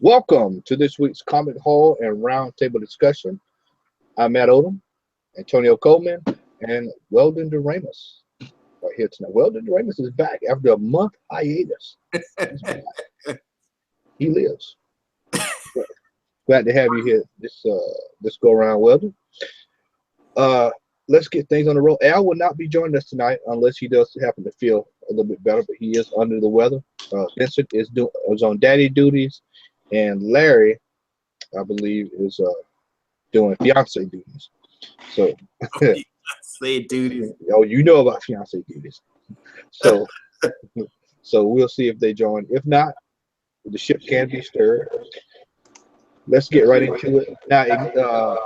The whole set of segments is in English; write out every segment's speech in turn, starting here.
Welcome to this week's Comic Hall and Roundtable discussion. I'm Matt Odom, Antonio Coleman, and Weldon DeRamus right here tonight. Weldon DeRamus is back after a month hiatus. He's back. He lives. Glad to have you here this go around, Weldon. Let's get things on the road. Al will not be joining us tonight unless he does happen to feel a little bit better, but he is under the weather. Vincent is on daddy duties, and Larry, I believe, is doing fiance duties. So, say duties. Oh, you know about fiance duties. So, we'll see if they join. If not, the ship can be stirred. Let's get right into it now.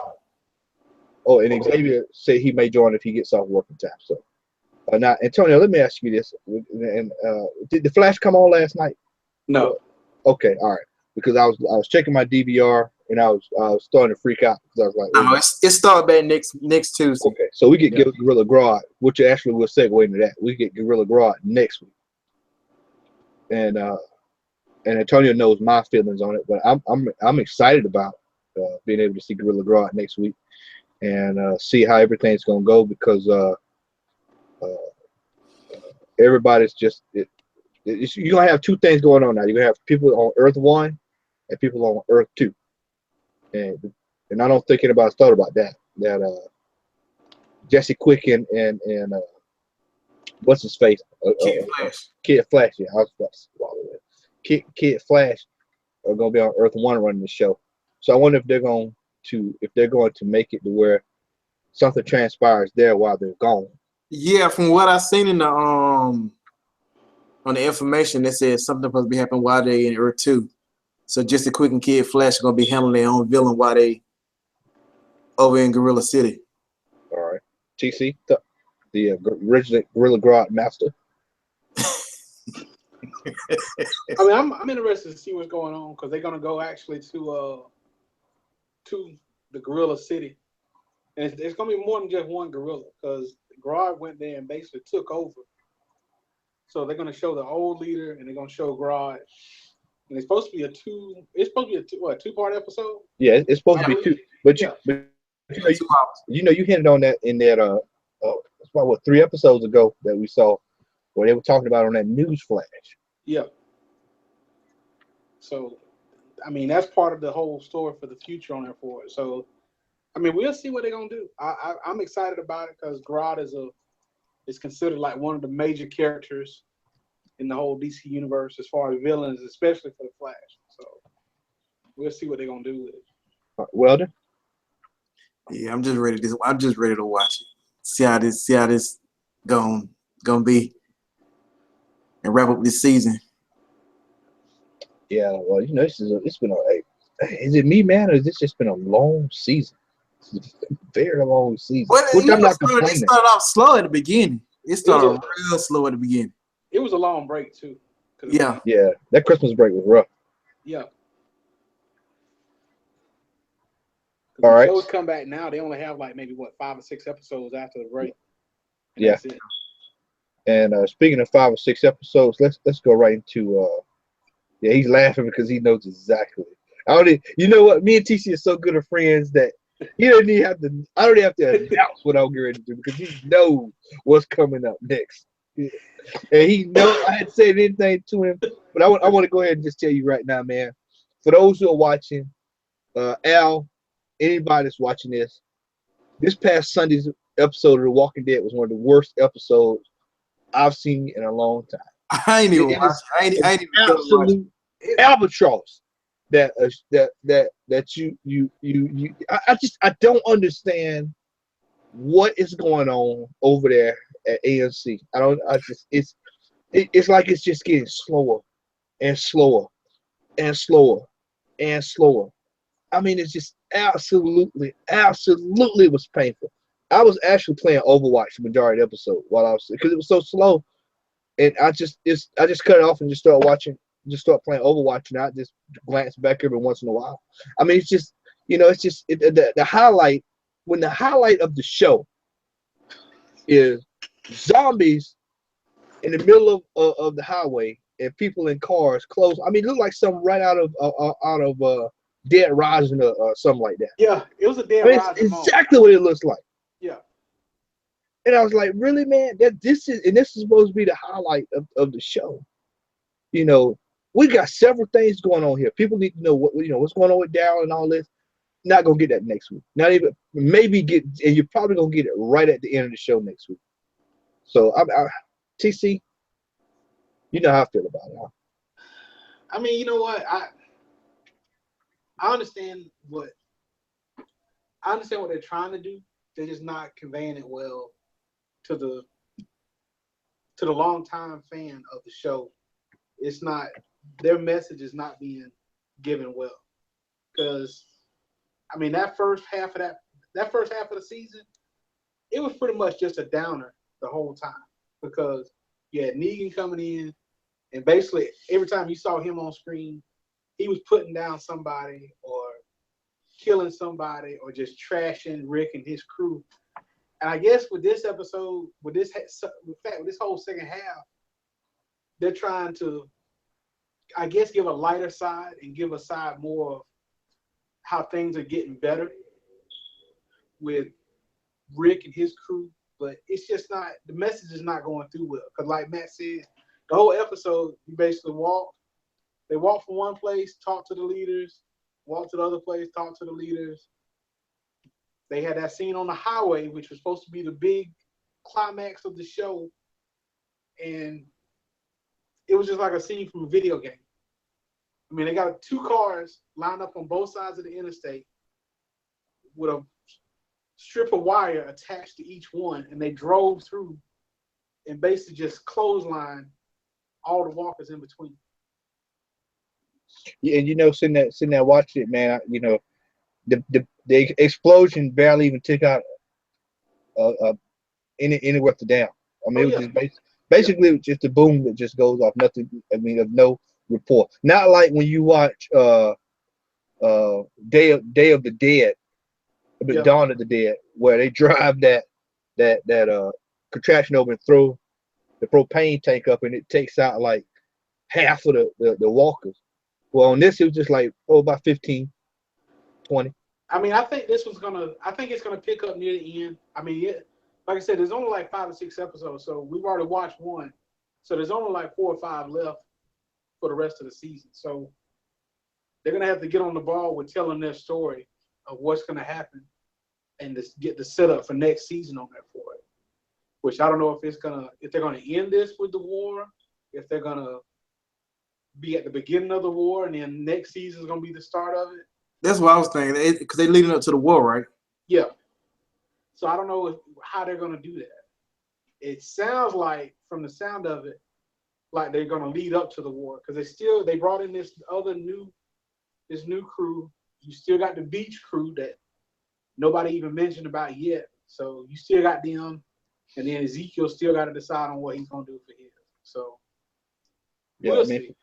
And Xavier said he may join if he gets off working time. So, now, Antonio, let me ask you this: did the Flash come on last night? No. Okay, all right. Because I was checking my DVR and I was starting to freak out because I was like, "No, it starts back next Tuesday." Okay, so we get Gorilla Grodd, which actually will segue into that. We get Gorilla Grodd next week, and Antonio knows my feelings on it, but I'm excited about being able to see Gorilla Grodd next week and see how everything's gonna go because everybody's just you're gonna have two things going on now. You're gonna have people on Earth 1 and people on Earth 2, and I don't think anybody's thought about that Jesse Quick and what's his face? Kid Flash. Yeah, I was about to swallow it. Kid Flash are gonna be on Earth 1 running the show. So I wonder if they're going to make it to where something transpires there while they're gone. Yeah, from what I seen in the on the information, they said something supposed to be happening while they in Earth 2. So Jesse Quick and Kid Flash are gonna be handling their own villain while they over in Gorilla City. All right, TC, the original Gorilla Grodd master. I mean, I'm interested to see what's going on because they're gonna go actually to the Gorilla City, and it's gonna be more than just one gorilla because Grodd went there and basically took over. So they're gonna show the old leader and they're gonna show Grodd, and it's supposed to be a two-part episode. Yeah, it's supposed to be two, but you hinted on that in that it's about 3 episodes ago that we saw where they were talking about on that news flash. Yeah. So, I mean, that's part of the whole story for the future on there for it. So, I mean, we'll see what they're gonna do. I'm excited about it because Grodd is considered like one of the major characters in the whole DC universe as far as villains, especially for the Flash. So, we'll see what they're gonna do with it. Weldon? Yeah, I'm just ready to watch it. See how this gonna be, and wrap up this season. Yeah, well, it's been is it me, man, or has this just been a long season? It's a very long season. Which I'm not complaining. It started off slow at the beginning. It started real slow at the beginning. It was a long break too. Yeah. That Christmas break was rough. Yeah. All right. Shows come back now. They only have like maybe 5 or 6 episodes after the break. Yeah. That's it. And speaking of 5 or 6 episodes, let's go right into. He's laughing because he knows exactly. You know what? Me and TC are so good of friends that he doesn't even have to. I don't even have to announce what I'm getting ready to do because he knows what's coming up next. And he knows I hadn't said anything to him, but I want to go ahead and just tell you right now, man. For those who are watching, Al, anybody that's watching this past Sunday's episode of The Walking Dead was one of the worst episodes I've seen in a long time. I ain't even watching. I ain't even absolute albatross that you I don't understand what is going on over there at AMC. It's like it's just getting slower and slower and slower and slower. I mean, it's just absolutely was painful. I was actually playing Overwatch the majority of the episode because it was so slow. And I just cut it off and just start playing Overwatch, and I just glance back every once in a while. I mean, it's just, the highlight, when the highlight of the show is zombies in the middle of the highway and people in cars, clothes. I mean, it looked like something right out of Dead Rising or something like that. Yeah, it was a Dead I mean, Rising it's moment. exactly what it looks like. Yeah. And I was like, really, man? This is supposed to be the highlight of the show. You know, we got several things going on here. People need to know what's going on with Daryl and all this. Not gonna get that next week. Not even maybe get, and you're probably gonna get it right at the end of the show next week. So TC, you know how I feel about it. Huh? I mean, you know what? I understand what they're trying to do. They're just not conveying it well to the longtime fan of the show. It's not, their message is not being given well. Because I mean, that first half of the season, it was pretty much just a downer the whole time. Because you had Negan coming in, and basically every time you saw him on screen, he was putting down somebody or killing somebody or just trashing Rick and his crew. And I guess with this episode, with this whole second half, they're trying to, I guess, give a lighter side and give a side more of how things are getting better with Rick and his crew. But it's just not, the message is not going through well. Because like Matt said, the whole episode, you basically they walk from one place, talk to the leaders, walk to the other place, talk to the leaders. They had that scene on the highway, which was supposed to be the big climax of the show. And it was just like a scene from a video game. I mean, they got 2 cars lined up on both sides of the interstate with a strip of wire attached to each one, and they drove through and basically just clotheslined all the walkers in between. Yeah, and sitting there watching it, man. The explosion barely even took out any worth of down. I mean, it was just basically it was just a boom that just goes off. Nothing. I mean, of no report. Not like when you watch Day of the Dead, Dawn of the Dead, where they drive that contraption over and throw the propane tank up, and it takes out like half of the walkers. Well, on this, it was just like about 15, 20. I mean, I think it's gonna pick up near the end. I mean, like I said, there's only like 5 or 6 episodes, so we've already watched one. So there's only like 4 or 5 left for the rest of the season. So they're gonna have to get on the ball with telling their story of what's gonna happen, and just get the setup for next season on there for it. Which I don't know if they're gonna end this with the war, if they're gonna be at the beginning of the war, and then next season is gonna be the start of it. That's what I was thinking, because they're leading up to the war, right? Yeah. So I don't know how they're going to do that. It sounds like, from the sound of it, like they're going to lead up to the war, because they brought in this new crew. You still got the beach crew that nobody even mentioned about yet. So you still got them, and then Ezekiel still got to decide on what he's going to do for his. So yeah, we'll see.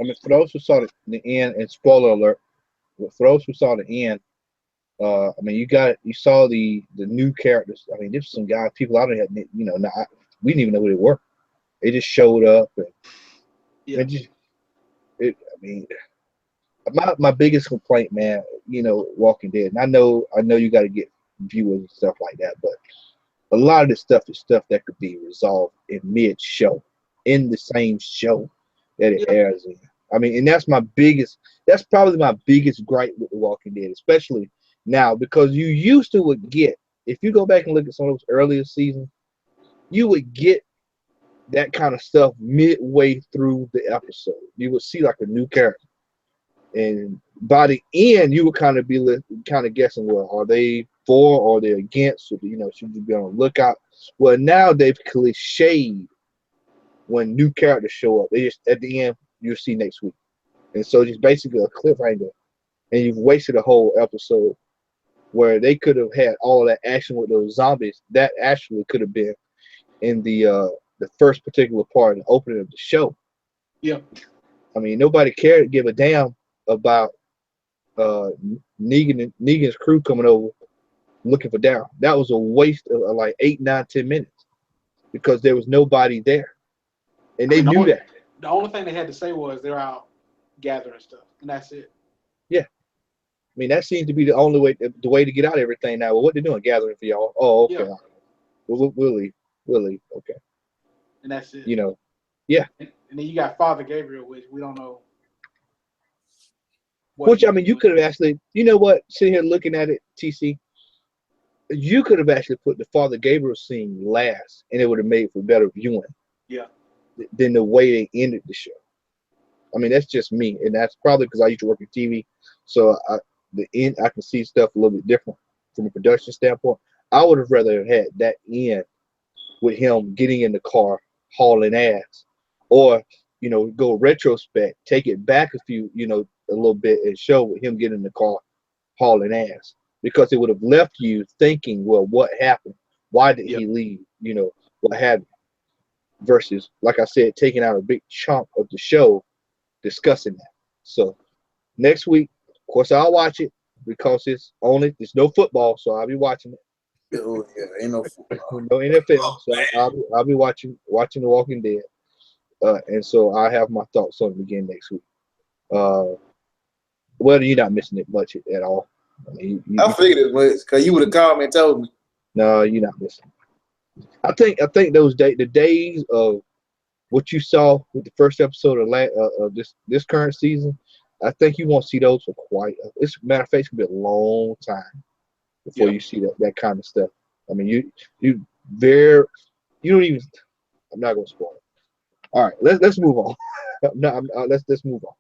I mean, for those who saw the end, and spoiler alert, for those who saw the end, I mean, you saw the new characters. I mean, there's some guys, people I don't have, we didn't even know who they were. They just showed up, and I mean, my biggest complaint, man, Walking Dead. And I know you got to get viewers and stuff like that, but a lot of this stuff is stuff that could be resolved in mid-show, in the same show that it airs in. I mean, and that's probably my biggest gripe with The Walking Dead, especially now, because you used to would get, if you go back and look at some of those earlier seasons, you would get that kind of stuff midway through the episode. You would see like a new character. And by the end, you would kind of be guessing, well, are they for or are they against? Or, should you be on the lookout? Well, now they've cliched when new characters show up. They just, at the end, you'll see next week. And so it's basically a cliffhanger. And you've wasted a whole episode where they could have had all of that action with those zombies. That actually could have been in the first particular part, the opening of the show. Yeah. I mean, nobody cared to give a damn about Negan's crew coming over looking for Daryl. That was a waste of like 8, 9, 10 minutes because there was nobody there. And they knew that. The only thing they had to say was they're out gathering stuff, and that's it. Yeah. I mean, that seems to be the only way, the way to get out of everything now. Well, what they doing? Gathering for y'all. Oh, okay. Yeah. We'll leave. We'll leave. Okay. And that's it. You know, yeah. And then you got Father Gabriel, which we don't know. Which, I mean, you could have actually, you know what, sitting here looking at it, TC, you could have actually put the Father Gabriel scene last, and it would have made for better viewing. Yeah. Than the way they ended the show. I mean, that's just me, and that's probably because I used to work in TV, so the end I can see stuff a little bit different from a production standpoint. I would have rather had that end with him getting in the car hauling ass, or go retrospect, take it back a few, a little bit, and show with him getting in the car hauling ass, because it would have left you thinking, well, what happened? Why did he leave? What happened? Versus, like I said, taking out a big chunk of the show discussing that. So next week, of course, I'll watch it because there's no football, so I'll be watching it. Oh yeah, ain't no football. No NFL, so I'll be watching The Walking Dead, and so I have my thoughts on it again next week. Well, you're not missing it much at all. I mean, I figured it was because you would have called me and told me. No, you're not missing. I think the days of what you saw with the first episode of this current season, I think you won't see those for quite. Matter of fact, it's gonna be a long time before you see that kind of stuff. I mean, you don't even. I'm not gonna spoil it. All right, let's move on. No, let's move on.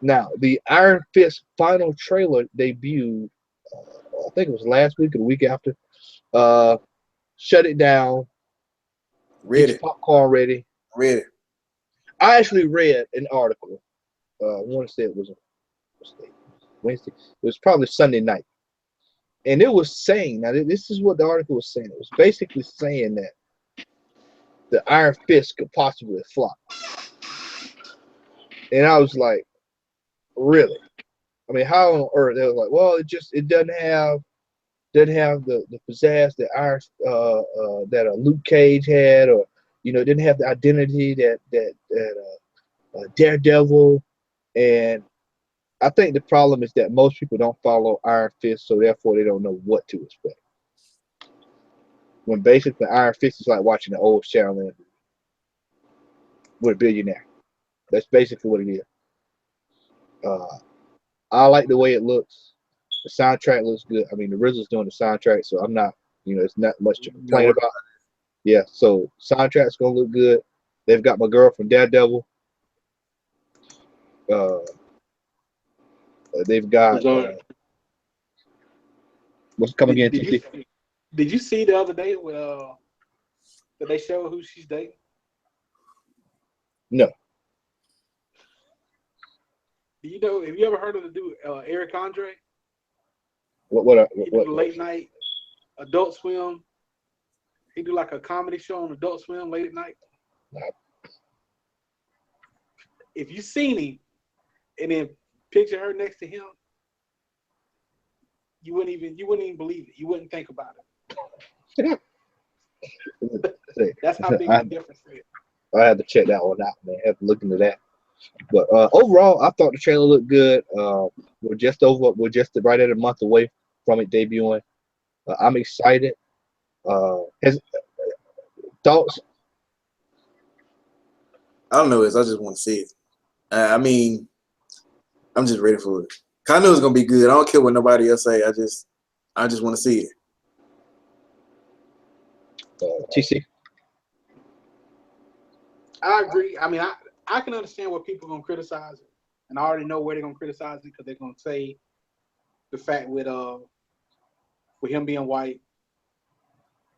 Now, the Iron Fist final trailer debuted. I think it was last week or the week after. Shut it down. Read Get it. your popcorn ready. Read it. I actually read an article. I want to say it was Wednesday. It was probably Sunday night. And it was saying, now this is what the article was saying. It was basically saying that the Iron Fist could possibly flop. And I was like, really? I mean, how on earth? They were like, well, it doesn't have the pizzazz that Luke Cage had, or it didn't have the identity that Daredevil. And I think the problem is that most people don't follow Iron Fist, so therefore they don't know what to expect. When basically Iron Fist is like watching the old Shaolin with a billionaire. That's basically what it is. I like the way it looks. The soundtrack looks good. I mean, the RZA's doing the soundtrack, so I'm not, it's not much to complain about. Yeah, so soundtrack's gonna look good. They've got my girl from Daredevil. They've got what's coming again? Did you see the other day that they showed who she's dating? No. Do you know? Have you ever heard of the dude Eric Andre? What late night Adult Swim. He do like a comedy show on Adult Swim late at night. No. If you seen him and then picture her next to him, you wouldn't even believe it. You wouldn't think about it. That's how big the difference is. I have to check that one out, man. I have to look into that. But overall, I thought the trailer looked good. We're just right at a month away from it debuting. I'm excited. Has thoughts? I don't know. I just want to see it. I mean, I'm just ready for it. I know it's gonna be good. I don't care what nobody else say. I just want to see it. TC. I agree. I mean, I can understand what people are gonna criticize it, and I already know where they're gonna criticize it because they're gonna say the fact with him being white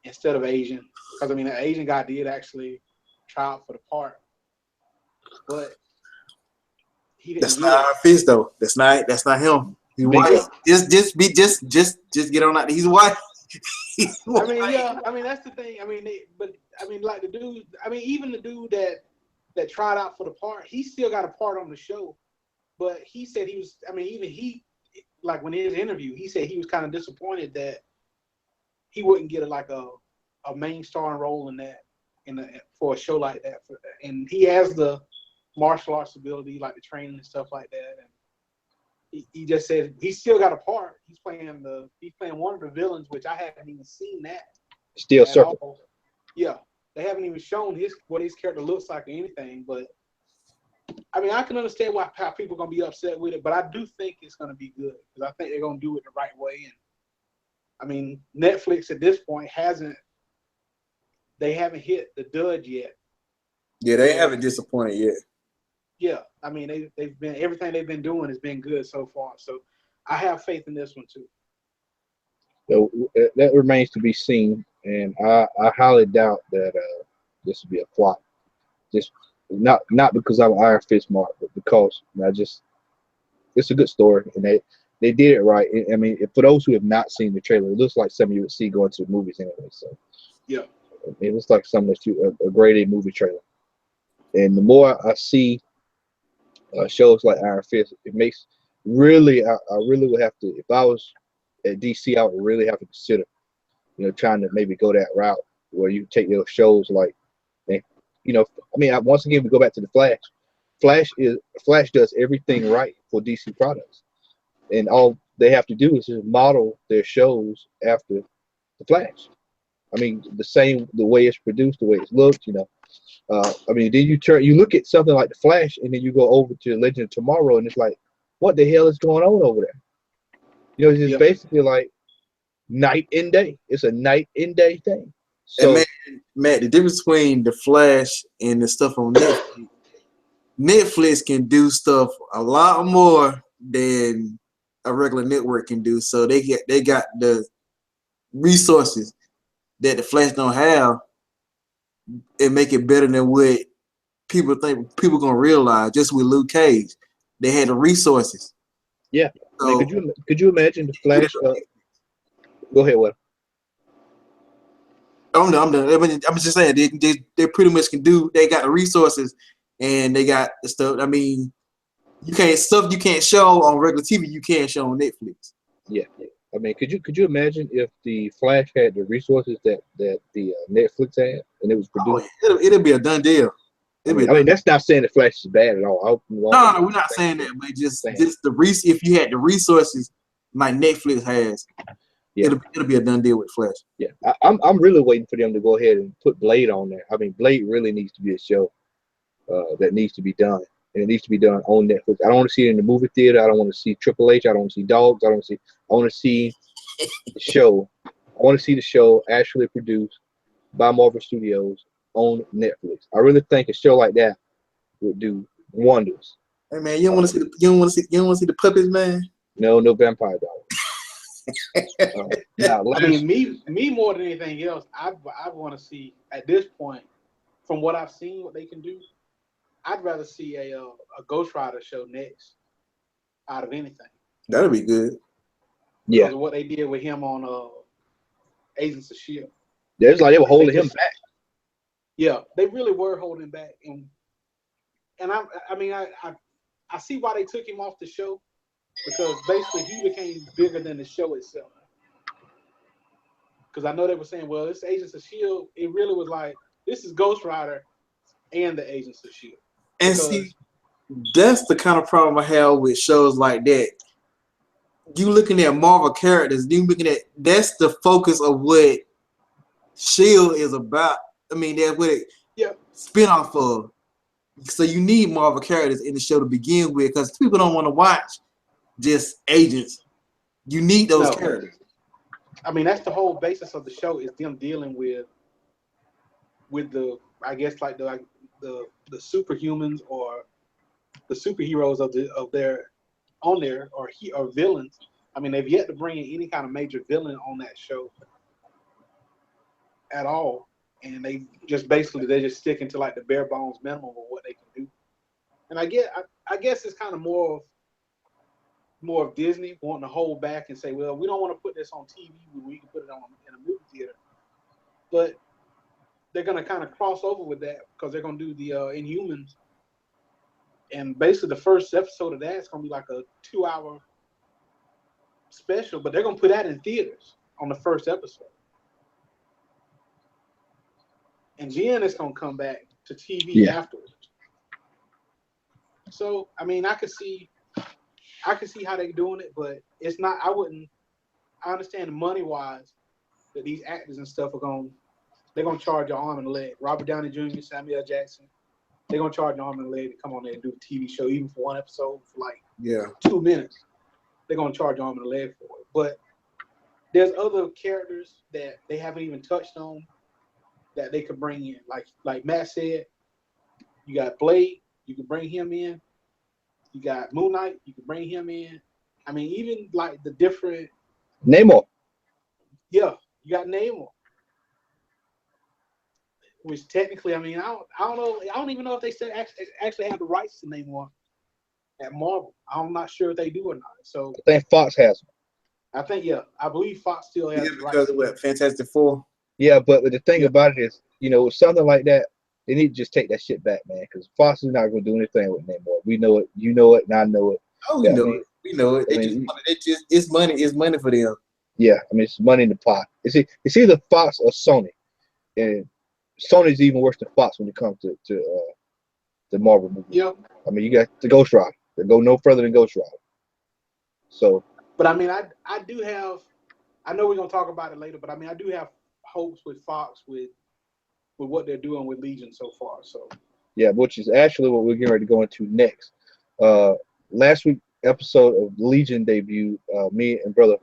instead of Asian. Because I mean, the Asian guy did actually try out for the part, but he didn't. That's not our Fist though. That's not him. He's white. Just get on that. He's white. I mean, yeah. I mean, that's the thing. I mean, like the dude. I mean, even the dude that tried out for the part, he still got a part on the show. But he said he was. I mean, even he, like when in his interview, he said he was kind of disappointed that he wouldn't get a main starring role in that for a show like that. And he has the martial arts ability, like the training and stuff like that. And he just said he still got a part. He's playing one of the villains, which I haven't even seen that Still at Serpent. all. Yeah, they haven't even shown what his character looks like or anything. But I mean, I can understand how people are gonna be upset with it, but I do think it's gonna be good because I think they're gonna do it the right way. And I mean, Netflix at this point haven't hit the dud yet. Yeah, they haven't disappointed yet. Yeah, I mean they've been everything they've been doing has been good so far. So I have faith in this one too. So that remains to be seen, and I highly doubt that this will be a flop. Just not because I'm Iron Fist Mark, but because it's a good story, and they did it right. I mean, for those who have not seen the trailer, it looks like something you would see going to the movies anyway. So yeah, it looks like something that a grade A movie trailer. And the more I see shows like Iron Fist, it makes really I really would have to, if I was at DC, I would really have to consider, trying to maybe go that route where you take those shows like, I mean, once again we go back to the Flash. Flash does everything right for DC products, and all they have to do is just model their shows after the Flash. I mean, the way it's produced, the way it's looked, I mean, then you look at something like the Flash, and then you go over to Legend of Tomorrow, and it's like, what the hell is going on over there? It's just basically like night and day. It's a night and day thing. So, and Matt, the difference between the Flash and the stuff on Netflix can do stuff a lot more than a regular network can do. So they got the resources that the Flash don't have and make it better than what people think people gonna realize. Just with Luke Cage, they had the resources. yeah. So, I mean, could you imagine the Flash? Go ahead, what? I'm done. I'm just saying they pretty much can do. They got the resources and they got the stuff. I mean, you can't show on regular TV. You can't show on Netflix. Yeah. I mean, could you imagine if the Flash had the resources that the Netflix had, and it was produced? It'll be a done deal. I mean, that's not saying the Flash is bad at all. No, we're not saying that, but just the if you had the resources like Netflix has, it'll be a done deal with Flash. Yeah, I'm really waiting for them to go ahead and put Blade on there. I mean, Blade really needs to be a show that needs to be done, and it needs to be done on Netflix. I don't want to see it in the movie theater. I don't want to see Triple H. I don't want to see Dogs. I want to see the show. I want to see the show actually produced by Marvel Studios on Netflix. I really think a show like that would do wonders. Hey man, you don't want to see the puppets, man. No vampire dollars. I mean, me more than anything else, I want to see at this point, from what I've seen, what they can do. I'd rather see a Ghost Rider show next, out of anything. That'll be good. Yeah, because of what they did with him on Agents of Shield. Yeah, it's like they were holding him back. Yeah, they really were holding back, and I see why they took him off the show, because basically he became bigger than the show itself. Because I know they were saying, well, it's Agents of Shield. It really was like, this is Ghost Rider and the Agents of Shield. And see, that's the kind of problem I have with shows like that. You looking at Marvel characters, that's the focus of what Shield is about. I mean, that's what it spin-off of. So you need Marvel characters in the show to begin with, because people don't want to watch just agents. You need those characters. I mean, that's the whole basis of the show, is them dealing with the, I guess, like the superhumans or the superheroes of their on there, or villains. I mean, they've yet to bring in any kind of major villain on that show at all, and they're just sticking to like the bare bones minimum of what they can do. And I guess it's kind of more of Disney wanting to hold back and say, well, we don't want to put this on TV when we can put it on in a movie theater. But they're going to kind of cross over with that, because they're going to do the Inhumans. And basically the first episode of that is going to be like a 2-hour special, but they're going to put that in theaters on the first episode. And Jen is going to come back to TV afterwards. So I mean, I could see how they're doing it, but it's not. I wouldn't. I understand money wise that these actors and stuff they're gonna charge your arm and a leg. Robert Downey Jr., Samuel L. Jackson, they're gonna charge your arm and a leg to come on there and do a TV show, even for one episode for like Yeah. 2 minutes. They're gonna charge your arm and a leg for it. But there's other characters that they haven't even touched on that they could bring in. Like Matt said, you got Blade, you can bring him in. You got Moon Knight, you can bring him in. I mean, even like the different Namor. Yeah, you got Namor. Which technically, I mean, I don't know. I don't even know if they still actually have the rights to Namor at Marvel. I'm not sure if they do or not. So I think Fox has them. I think I believe Fox still has Yeah, the because rights. of what Fantastic Four. Yeah, but the thing Yeah. about it is, with something like that, they need to just take that shit back, man. Because Fox is not going to do anything with Namor. We know it. You know it, and I know it. Oh, we Yeah, know I mean, it. We know it. I mean, It's money. It's money for them. yeah, I mean, it's money in the pot. It's either Fox or Sony, and Sony's even worse than Fox when it comes to the Marvel movie. Yeah, I mean, you got the Ghost Rider. They go no further than Ghost Rider. So but I mean, I do have. I know we're gonna talk about it later, but I mean, I do have hopes with Fox with what they're doing with Legion so far. So yeah, which is actually what we're getting ready to go into next. Last week episode of Legion debut, me and brother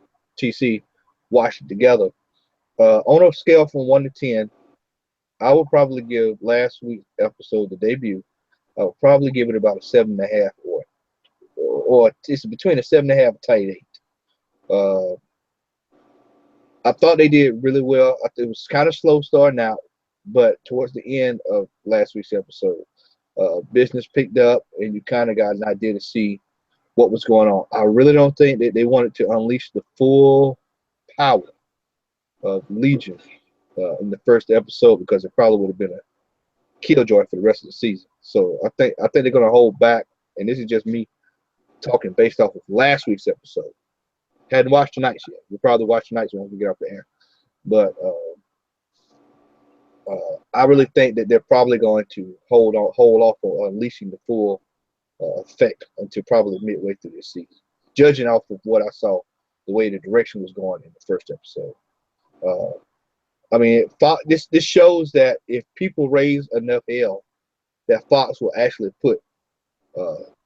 TC watched it together. On a scale from 1 to 10, I would probably give last week's episode, the debut, I would probably give it about a 7.5, or it's between a 7.5 and tight 8. I thought they did really well. It was kind of slow starting out, but towards the end of last week's episode, business picked up, and you kind of got an idea to see what was going on. I really don't think that they wanted to unleash the full power of Legion in the first episode, because it probably would have been a killjoy for the rest of the season. So I think they're going to hold back, and this is just me talking based off of last week's episode. Hadn't watched tonight's yet. We'll probably watch tonight's when we get off the air. But I really think that they're probably going to hold off on unleashing the full effect until probably midway through this season, judging off of what I saw, the way the direction was going in the first episode. I mean, this shows that if people raise enough hell, that Fox will actually put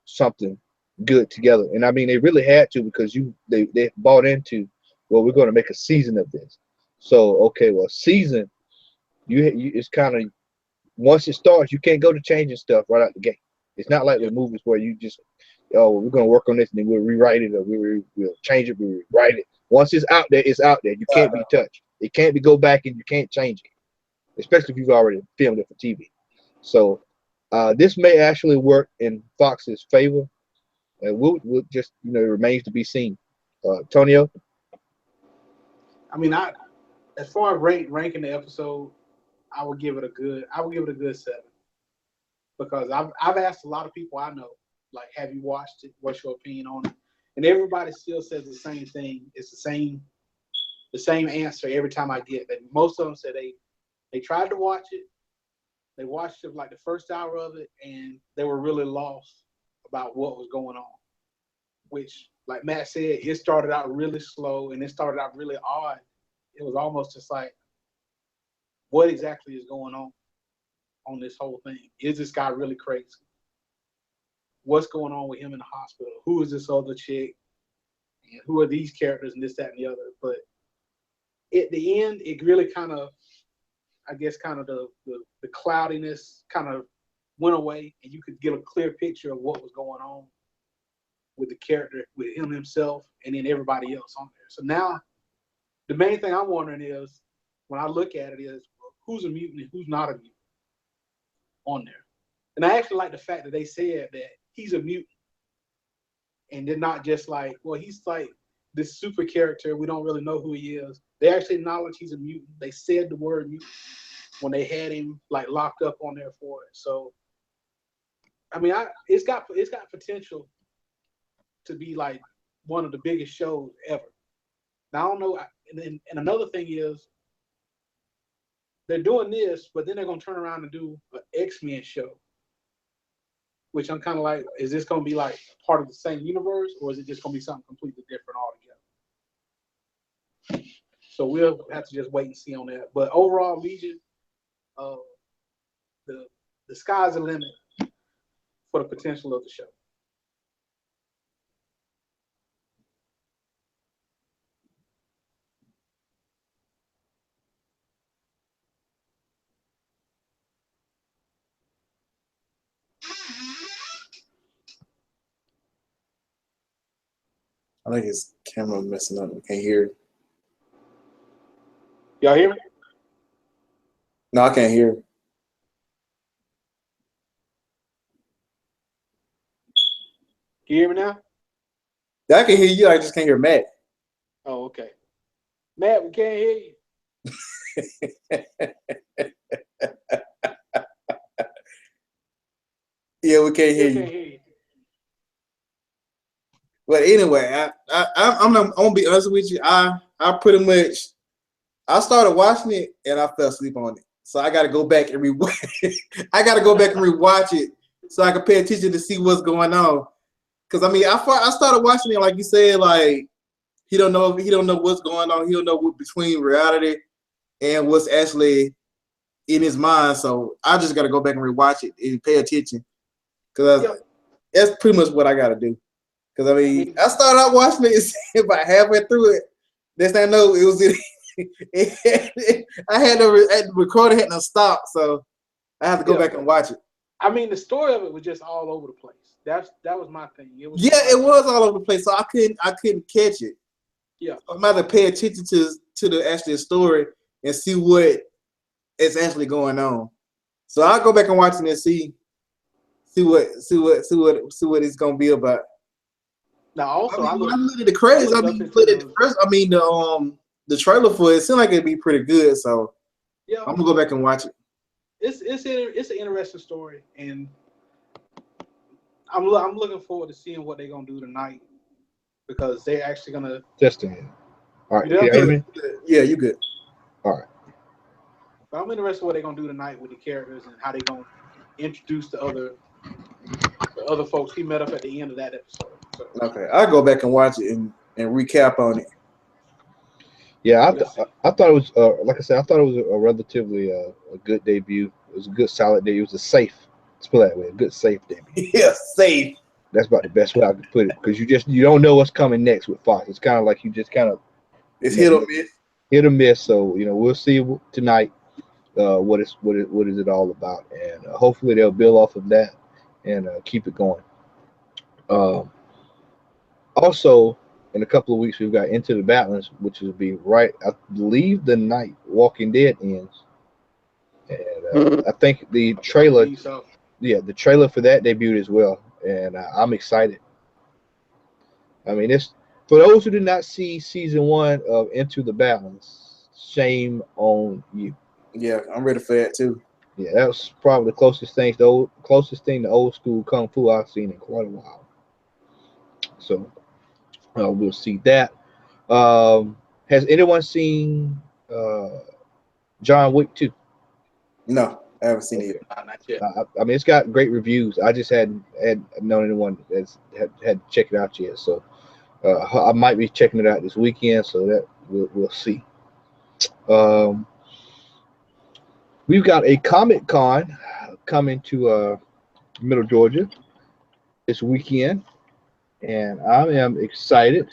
something good together. And I mean, they really had to, because they bought into, well, we're going to make a season of this. So okay, well, season, you it's kind of, once it starts, you can't go to changing stuff right out the gate. It's not like with movies where you just, oh, we're going to work on this and then we'll rewrite it, or we'll change it, we'll rewrite it. Once it's out there, it's out there. You can't be touched. It can't be go back, and you can't change it, especially if you've already filmed it for TV. So this may actually work in Fox's favor, and we'll just, it remains to be seen. Tonio? I mean, as far as ranking the episode, I would give it a good 7, because I've asked a lot of people I know, like, have you watched it? What's your opinion on it? And everybody still says the same thing. It's the same answer every time I get. That most of them said they tried to watch it. They watched it like the first hour of it, and they were really lost about what was going on. Which, like Matt said, it started out really slow and it started out really odd. It was almost just like, what exactly is going on this whole thing? Is this guy really crazy? What's going on with him in the hospital? Who is this other chick? And who are these characters, and this, that, and the other? But at the end, it really kind of, I guess, kind of the cloudiness kind of went away, and you could get a clear picture of what was going on with the character, with him himself, and then everybody else on there. So now, the main thing I'm wondering is, when I look at it, is, well, who's a mutant and who's not a mutant on there? And I actually like the fact that they said that he's a mutant, and they're not just like, well, he's like this super character, we don't really know who he is. They actually acknowledge he's a mutant. They said the word mutant when they had him like locked up on there for it. So, I mean, it's got potential to be like one of the biggest shows ever. Now, I don't know, and another thing is, they're doing this, but then they're gonna turn around and do an X-Men show. which I'm kind of like, is this going to be like part of the same universe, or is it just going to be something completely different altogether? So we'll have to just wait and see on that. But overall, Legion, the sky's the limit for the potential of the show. I think his camera messing up. I can't hear. Y'all hear me? No, I can't hear. Can you hear me now? I can hear you. I just can't hear Matt. Oh, okay. Matt, we can't hear you. Yeah, we can't hear you. But anyway, I'm gonna be honest with you. I pretty much started watching it and I fell asleep on it. So I got to go back and rewatch. I got to go back and rewatch it so I can pay attention to see what's going on. Because I mean, I started watching it like you said, like he don't know what's going on. He don't know what between reality and what's actually in his mind. So I just got to go back and rewatch it and pay attention. Because that's pretty much what I got to do. Because I mean, I started out watching it about halfway through it. Next thing I know, it was I had to record it and stop, so I have to go back and watch it. I mean, the story of it was just all over the place. That was my thing. It was all over the place, so I couldn't catch it. Yeah, I'm about to pay attention to the actual story and see what is actually going on. So I'll go back and watch it and see what it's gonna be about. Now, also, I looked at the credits. The trailer for it seemed like it'd be pretty good. So yeah, I'm gonna go back and watch it. It's an interesting story, and I'm looking forward to seeing what they're gonna do tonight because they're actually gonna testing it. All right, yeah, you good. All right. But I'm interested in what they're gonna do tonight with the characters and how they're gonna introduce the other folks he met up at the end of that episode. So. Okay, I'll go back and watch it and recap on it. Yeah, I thought it was like I said, I thought it was a relatively a good debut. It was a good solid debut. It was a safe, let's put it that way, a good safe debut. Yeah, safe. That's about the best way I could put it because you don't know what's coming next with Fox. It's kind of like you just kind of hit or miss. Hit or miss. So we'll see tonight what is it all about, and hopefully they'll build off of that and keep it going. Also, in a couple of weeks, we've got Into the Badlands, which will be right, I believe, the night Walking Dead ends. And I think the trailer, the trailer for that debuted as well, and I'm excited. I mean, it's for those who did not see season 1 of Into the Badlands, shame on you. Yeah, I'm ready for that too. Yeah, that was probably the closest thing to old school kung fu I've seen in quite a while. So we'll see that. Has anyone seen John Wick 2? No, I haven't seen it yet. Not yet. I mean, it's got great reviews. I just hadn't known anyone that's had checked it out yet. So I might be checking it out this weekend. So that we'll see. We've got a Comic-Con coming to Middle Georgia this weekend, and I am excited.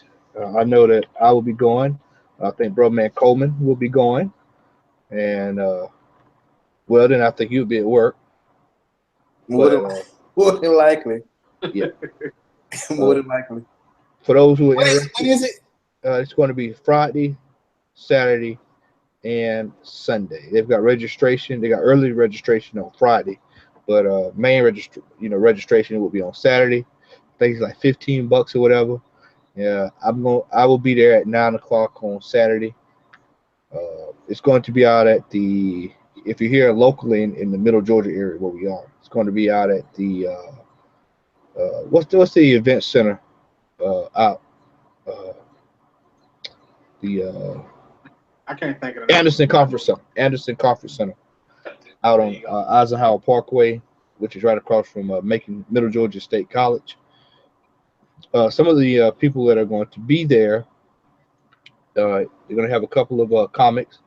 I know that I will be going. I think Bro Man Coleman will be going, and well, then I think you'll be at work. More than likely. Yeah. More than likely. For those who are interested, when is it? It's going to be Friday, Saturday, and Sunday. They've got registration. They got early registration on Friday, but main registration will be on Saturday. I think it's like $15 or whatever. Yeah, I will be there at 9:00 on Saturday. It's going to be out at if you're here locally in the Middle Georgia area where we are, it's going to be out at the what's the event center out I can't think of it. Anderson Conference Center out on Eisenhower Parkway. which is right across from Macon Middle Georgia State College. Some of the people that are going to be there, they're going to have a couple of comics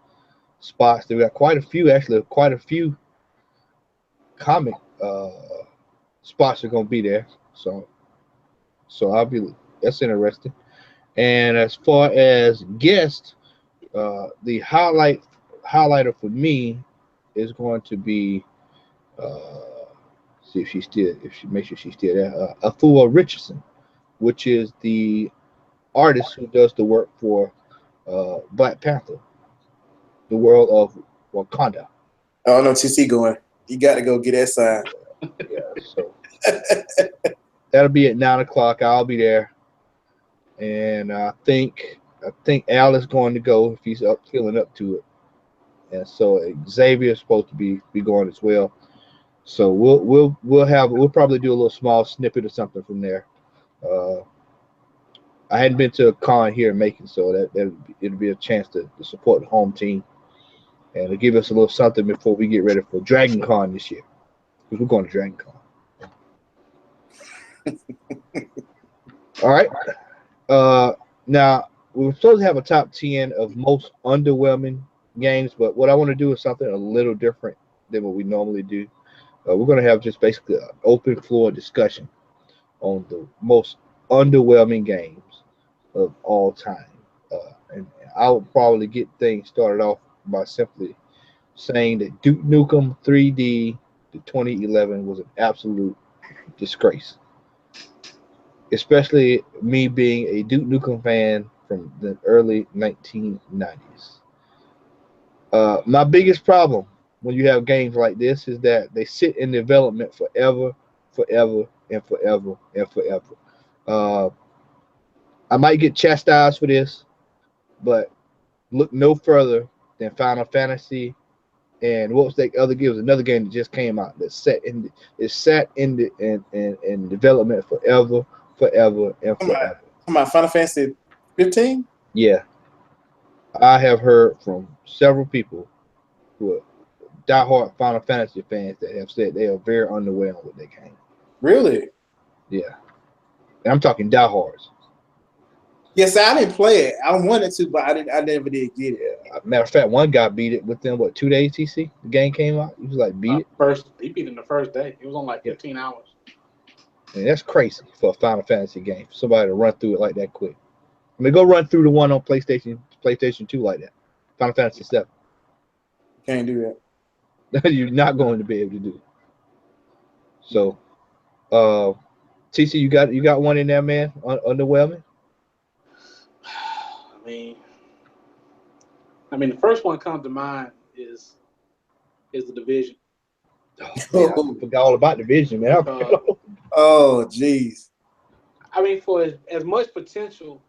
spots. They've got quite a few comic spots are going to be there. So that's interesting. And as far as guests, the highlighter for me is going to be see if she makes sure she's still there. Afua Richardson, which is the artist who does the work for Black Panther, the world of Wakanda. I don't know, TC going. You got to go get that sign. Yeah, so that'll be at 9 o'clock. I'll be there, and I think Al is going to go if he's feeling up to it, and so Xavier is supposed to be going as well. So we'll probably do a little small snippet or something from there. I hadn't been to a con here in Macon, so it'll be a chance to support the home team and to give us a little something before we get ready for Dragon Con this year, because we're going to Dragon Con. All right. Now we're supposed to have a top 10 of most underwhelming games, but what I want to do is something a little different than what we normally do. We're going to have just basically an open floor discussion on the most underwhelming games of all time. And I would probably get things started off by simply saying that Duke Nukem 3D to 2011 was an absolute disgrace. Especially me being a Duke Nukem fan from the early 1990s. My biggest problem when you have games like this is that they sit in development forever, and forever. I might get chastised for this, but look no further than Final Fantasy. And what was that other game? It was another game that just came out that sat in development forever, and forever. Come on, Final Fantasy 15? Yeah. I have heard from several people who are diehard Final Fantasy fans that have said they are very underwhelmed with their game. Really? Yeah. And I'm talking diehards. Yes, I didn't play it. I wanted to, but I never did get it. Matter of fact, one guy beat it within 2 days. TC, the game came out. He was like, beat it. He beat it in the first day. It was on like 15 hours. And that's crazy for a Final Fantasy game. For somebody to run through it like that quick. I mean, go run through the one on PlayStation 2 like that. Final Fantasy 7. Can't do that. You're not going to be able to do it. So, TC, you got one in there, man. Underwhelming. I mean, the first one comes to mind is the Division. Oh, man, I forgot all about Division, man. Oh, jeez. I mean, for as much potential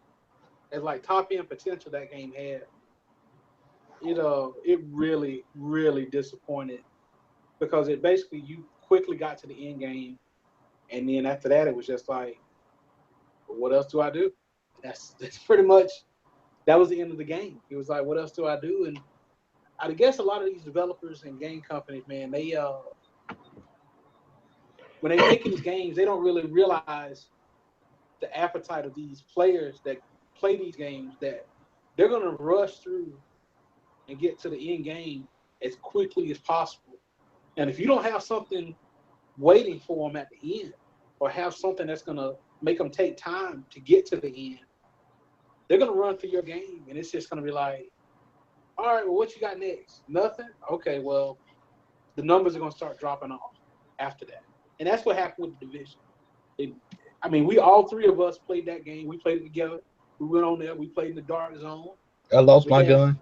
as like top end potential that game had, it really, really disappointed because it basically you quickly got to the end game, and then after that it was just like, well, what else do I do? That's pretty much. That was the end of the game. It was like, what else do I do? And I guess a lot of these developers and game companies, man, they when they make these games, they don't really realize the appetite of these players that play these games, that they're going to rush through and get to the end game as quickly as possible. And if you don't have something waiting for them at the end, or have something that's going to make them take time to get to the end, they're going to run through your game, and it's just going to be like, all right, well, what you got next? Nothing? Okay, well, the numbers are going to start dropping off after that. And that's what happened with the Division. We all three of us played that game. We played it together. We went on there. We played in the dark zone. I lost my gun.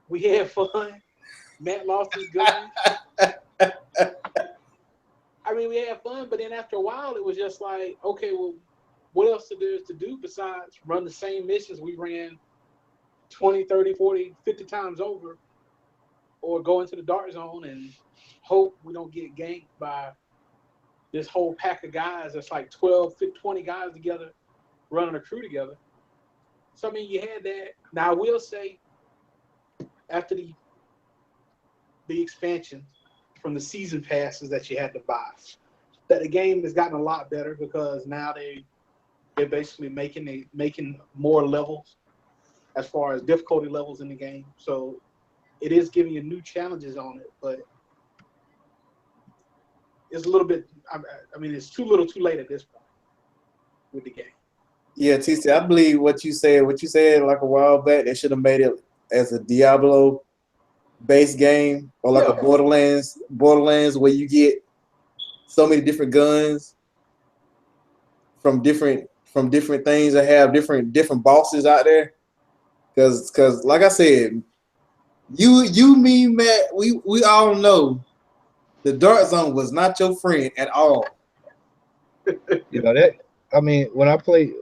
We had fun. Matt lost his gun. We had fun, but then after a while, it was just like, okay, well, what else there is to do besides run the same missions we ran 20, 30, 40, 50 times over, or go into the dark zone and hope we don't get ganked by this whole pack of guys that's like 12, 20 guys together running a crew together. So, you had that. Now, I will say, after the expansion from the season passes that you had to buy, that the game has gotten a lot better because now they're basically making more levels as far as difficulty levels in the game. So it is giving you new challenges on it, but it's a little bit. I mean, it's too little, too late at this point with the game. Yeah, TC, I believe what you said like a while back. They should have made it as a Diablo based game or like a Borderlands where you get so many different guns from different things that have different bosses out there. Cause like I said, you, me, Matt, we all know the Dark Zone was not your friend at all. You know that. I mean, when I play,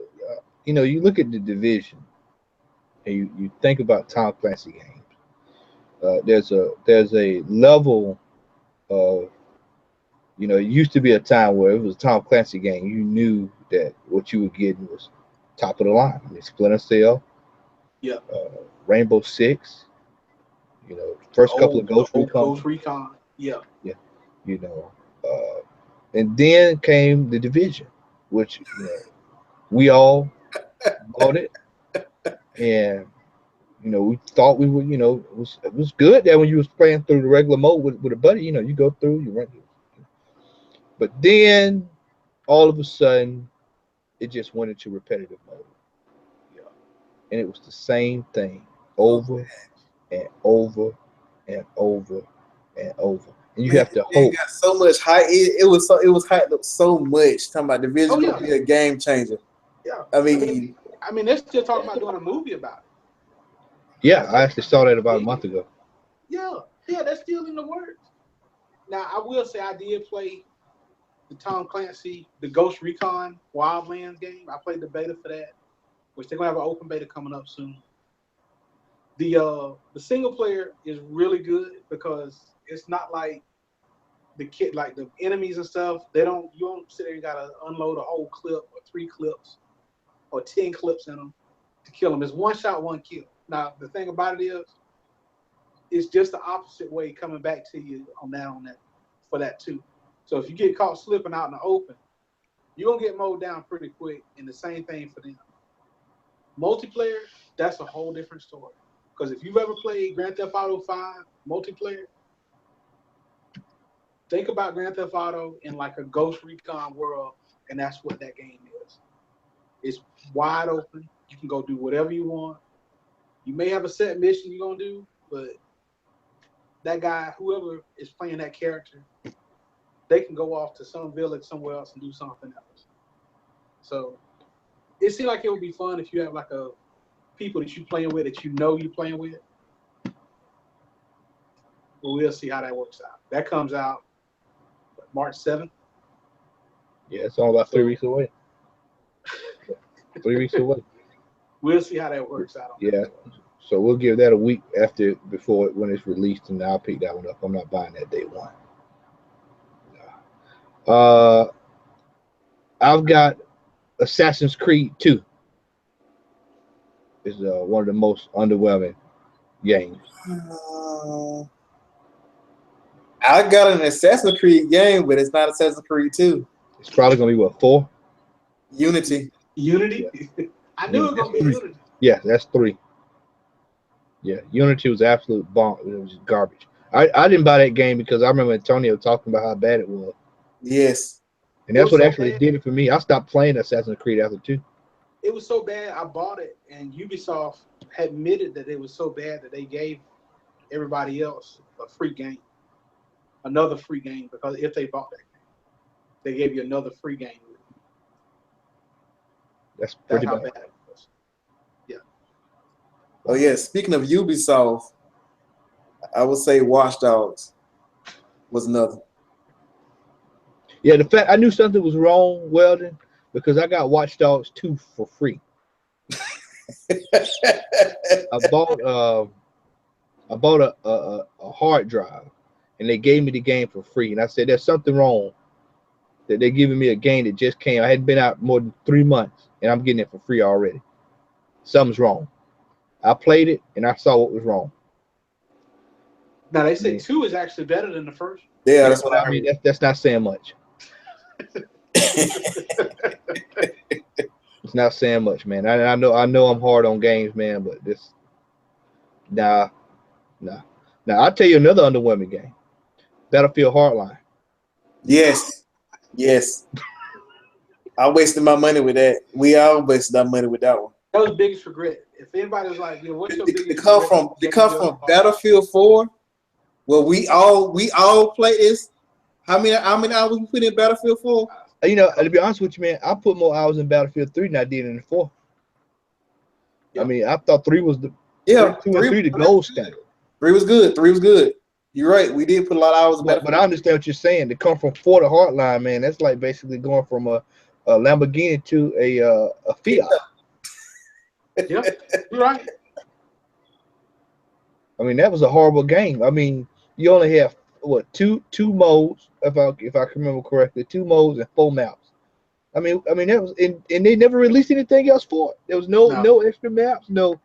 you look at the Division, and you think about Tom Clancy games. There's a level of, it used to be a time where it was a Tom Clancy game. You knew that what you were getting was top of the line. I mean, Splinter Cell, Rainbow Six, first couple of Ghost Recon, and then came the Division, which we all bought it, and we thought we would, it was good that when you was playing through the regular mode with a buddy, you go through, you run, but then all of a sudden it just went into repetitive mode, and it was the same thing over and over and over and over. And you have to hope. Got so much hype. It was hyped up so much. Talking about Division will be a game changer. Yeah. I mean, they're still talking about doing a movie about it. Yeah, I actually saw that about a month ago. Yeah, that's still in the works. Now, I will say I did play the Tom Clancy, the Ghost Recon Wildlands game. I played the beta for that, which they're gonna have an open beta coming up soon. The single player is really good because it's not like the enemies and stuff. You don't sit there and gotta unload a whole clip or 3 clips or 10 clips in them to kill them. It's one shot, one kill. Now the thing about it is, it's just the opposite way coming back to you on that for that too. So if you get caught slipping out in the open, you're gonna get mowed down pretty quick. And the same thing for them. Multiplayer, that's a whole different story. Because if you've ever played Grand Theft Auto 5 multiplayer, think about Grand Theft Auto in like a Ghost Recon world, and that's what that game is. It's wide open. You can go do whatever you want. You may have a set mission you're gonna do, but that guy, whoever is playing that character, they can go off to some village somewhere else and do something else. So it seems like it would be fun if you have like a people that you're playing with that you're playing with. But we'll see how that works out. That comes out March 7th. Yeah, it's all about 3 weeks away. 3 weeks away. We'll see how that works out. Yeah. So we'll give that a week before when it's released, and I'll pick that one up. I'm not buying that day one. I've got Assassin's Creed 2. It's one of the most underwhelming games. I got an Assassin's Creed game, but it's not Assassin's Creed 2. It's probably gonna be what, 4? Unity. Yeah. I knew it was gonna be Unity. Yeah, that's 3. Yeah, Unity was absolute bomb. It was garbage. I didn't buy that game because I remember Antonio talking about how bad it was. Yes. And that's what actually did it for me. I stopped playing Assassin's Creed after 2. It was so bad, I bought it, and Ubisoft admitted that it was so bad that they gave everybody else a free game, another free game, because if they bought that game, they gave you another free game. That's pretty how bad. bad it was. Yeah. Oh yeah. Speaking of Ubisoft, I would say Watch Dogs was another. Yeah, the fact I knew something was wrong, Weldon, because I got Watch Dogs 2 for free. I bought a hard drive, and they gave me the game for free. And I said, "There's something wrong that they're giving me a game that just came. I hadn't been out more than 3 months, and I'm getting it for free already. Something's wrong." I played it, and I saw what was wrong. Now they say 2 is actually better than the first. Yeah, that's what I mean. That's not saying much. It's not saying much, man. I know I'm hard on games, man, but this nah. Now I'll tell you another underwhelming game. Battlefield Hardline. Yes. I wasted my money with that. We all wasted our money with that one. That was biggest regret. If anybody's like, what's your biggest to come from Battlefield 4, where we all play this. How many hours we put in Battlefield 4? You know, to be honest with you, man, I put more hours in Battlefield 3 than I did in the 4. Yeah. I mean, I thought 3 was the 2 and 3 the gold standard. 3 was good. 3 was good. You're right. We did put a lot of hours in Battlefield. But I understand what you're saying. To come from 4 to Hardline, man, that's like basically going from a Lamborghini to a Fiat. Yep, you're right. I mean, that was a horrible game. I mean, you only have what two modes, if I can remember correctly, 2 modes and 4 maps. I mean that was and they never released anything else for it. There was no extra maps, no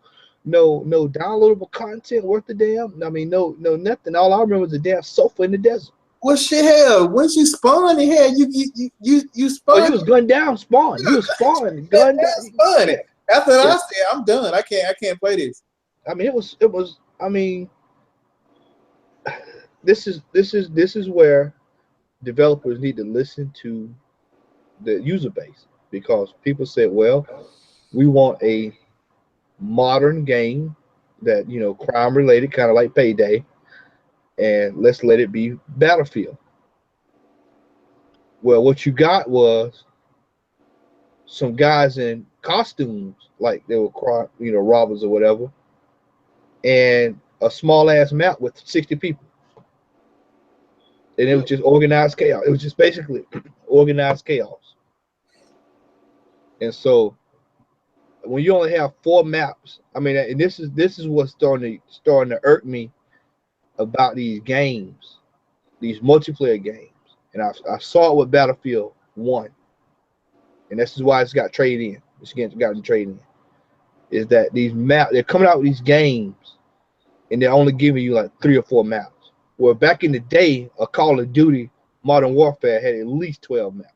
downloadable content worth a damn. I mean, no nothing. All I remember was the damn sofa in the desert. Well, shit, hell, once you spawn in here, you spawn. Oh, you was gunned down, spawn. You was spawned, gunned down. Spawn it. After that, I said, I'm done. I can't play this. I mean, it was. I mean, this is where developers need to listen to the user base, because people said, well, we want a modern game that, you know, crime related, kind of like Payday, and let's let it be Battlefield. Well, what you got was some guys in costumes like they were, you know, robbers or whatever, and a small ass map with 60 people, and it was just organized chaos. It was just basically organized chaos. And so when you only have 4 maps, I mean, and this is what's starting to irk me about these games, these multiplayer games. And I saw it with Battlefield 1, and this is why it's got traded in. It's gotten traded in. Is that these maps, they're coming out with these games, and they're only giving you like 3 or 4 maps. Well, back in the day, a Call of Duty Modern Warfare had at least 12 maps.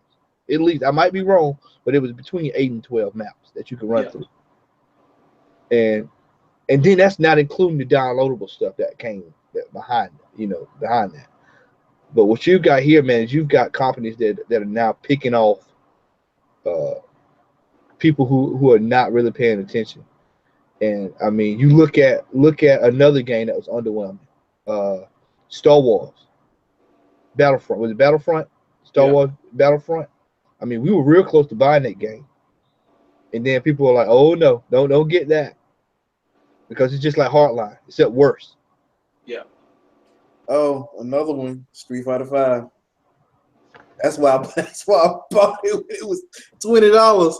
At least, I might be wrong, but it was between 8 and 12 maps that you could run through. And then that's not including the downloadable stuff that came behind that. But what you got here, man, is you've got companies that are now picking off people who are not really paying attention. And I mean, you look at another game that was underwhelming, Star Wars Battlefront. Was it Battlefront? Star Wars Battlefront. I mean, we were real close to buying that game, and then people were like, "Oh no, don't get that," because it's just like Hardline, except worse. Yeah. Oh, another one, Street Fighter 5. That's why I bought it. It was $20.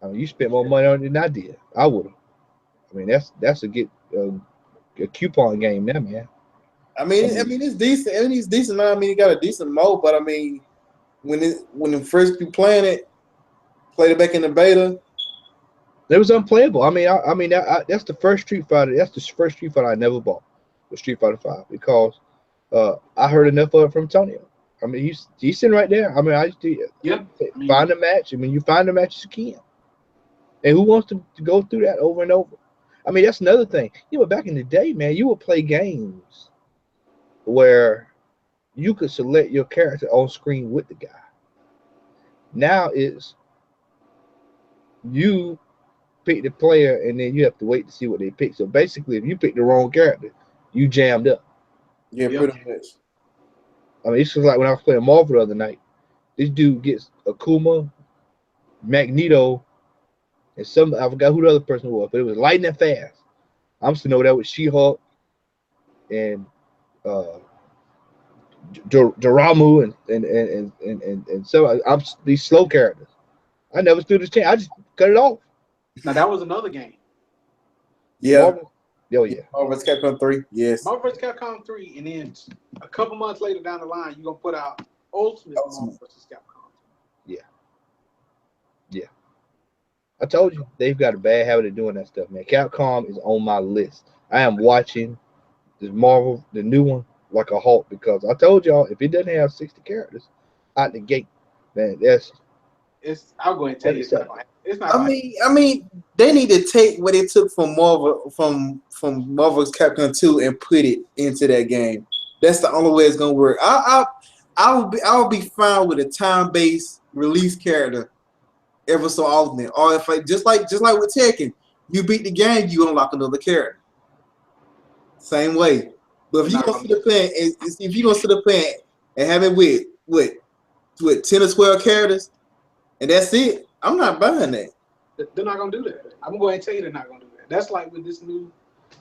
I mean, you spent more money on it than I did. I would have. I mean, that's a coupon game now, man. I mean, it's decent. I mean, it's decent. I mean, it got a decent mode, but I mean, when it first you playing it, played it back in the beta, it was unplayable. I mean, that's the first Street Fighter. That's the first Street Fighter I never bought, was Street Fighter 5, because I heard enough of it from Antonio. I mean, he's sitting right there. I mean, I used to find a match. I mean, you find the matches you can. And who wants to go through that over and over? I mean, that's another thing. You know, back in the day, man, you would play games where you could select your character on screen with the guy. Now it's you pick the player and then you have to wait to see what they pick. So basically, if you pick the wrong character, you jammed up. Yeah, pretty much. I mean, it's just like when I was playing Marvel the other night. This dude gets Akuma, Magneto, and I forgot who the other person was, but it was lightning fast. I'm sitting over there with She-Hulk and Doramu and so I'm these slow characters. I never stood a chance. I just cut it off. Now that was another game. Yeah. Marvel, yeah. Marvel vs. Capcom 3. Yes. Marvel vs. Capcom 3, and then a couple months later down the line, you're gonna put out Ultimate Marvel vs. Capcom. Yeah. I told you, they've got a bad habit of doing that stuff, man. Capcom is on my list. I am watching this Marvel, the new one, like a hawk, because I told y'all, if it doesn't have 60 characters out the gate, Man, that's I'll go ahead and tell you, it's not. I mean, they need to take what they took from Marvel's Capcom 2 and put it into that game. That's the only way it's gonna work. I'll be fine with a time-based release character ever so often. Or if I just like with Tekken, you beat the game, you unlock another character. Same way. But if you're gonna sit up playing and have it with 10 or 12 characters and that's it, I'm not buying that. They're not gonna do that. I'm gonna go ahead and tell you they're not gonna do that. That's like with this new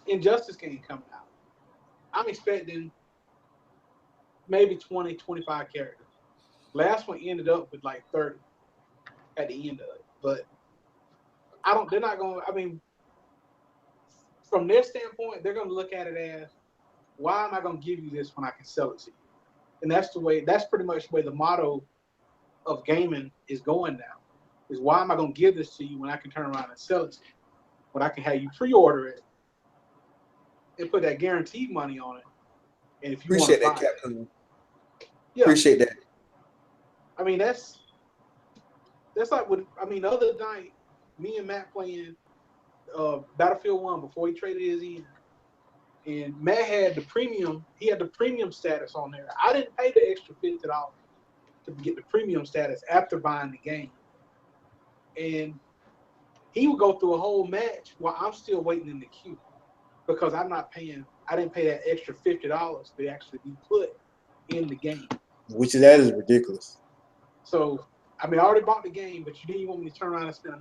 Injustice game coming out. I'm expecting maybe 20, 25 characters. Last one ended up with like 30 at the end of it. But they're not gonna, I mean, from their standpoint, they're gonna look at it as, why am I gonna give you this when I can sell it to you? And that's pretty much the way the motto of gaming is going now. Is why am I going to give this to you when I can turn around and sell it to you? When I can have you pre-order it and put that guaranteed money on it. And if you appreciate that, Captain. Yeah. Appreciate that. I mean, that's like the other night, me and Matt playing Battlefield 1 before he traded his in. And Matt had the premium. He had the premium status on there. I didn't pay the extra $50 to get the premium status after buying the game. And he would go through a whole match while I'm still waiting in the queue because I didn't pay that extra $50 to actually be put in the game. That is ridiculous. So, I mean, I already bought the game, but you didn't want me to turn around and spend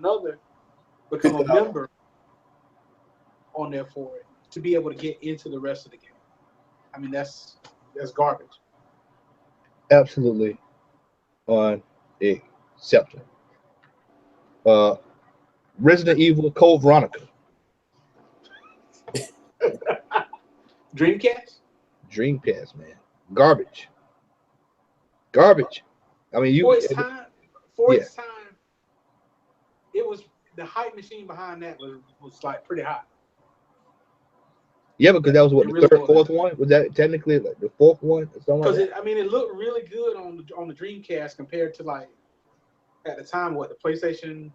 become a member on there for it to be able to get into the rest of the game. I mean, that's garbage. absolutely unacceptable. Resident Evil Code Veronica. Dreamcast, man. Garbage. I mean, for its time, it was the hype machine behind that was like pretty hot. Yeah, because that was what, the fourth one? Was that technically like the fourth one or something like that? It looked really good on the Dreamcast compared to like at the time the PlayStation.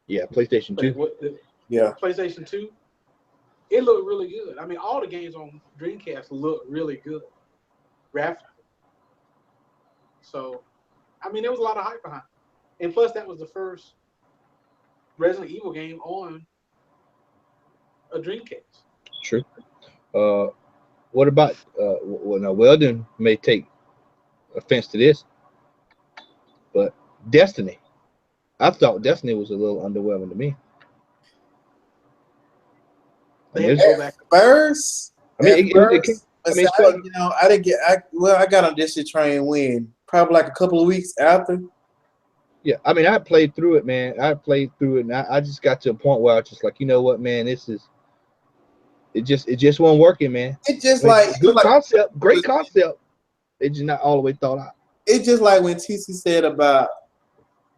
Yeah, PlayStation 2. PlayStation 2. It looked really good. I mean, all the games on Dreamcast looked really good graphically. So, I mean, there was a lot of hype behind it. And plus, that was the first Resident Evil game on a Dreamcast. True. What about now Weldon may take offense to this, but Destiny. I thought Destiny was a little underwhelming to me. I got on Destiny train when probably like a couple of weeks after. Yeah, I mean, I played through it, man. I played through it, and I just got to a point where I was just like, you know what, man, it just wasn't working, man. It just concept, great concept. It's just not all the way thought out. It's just like when TC said about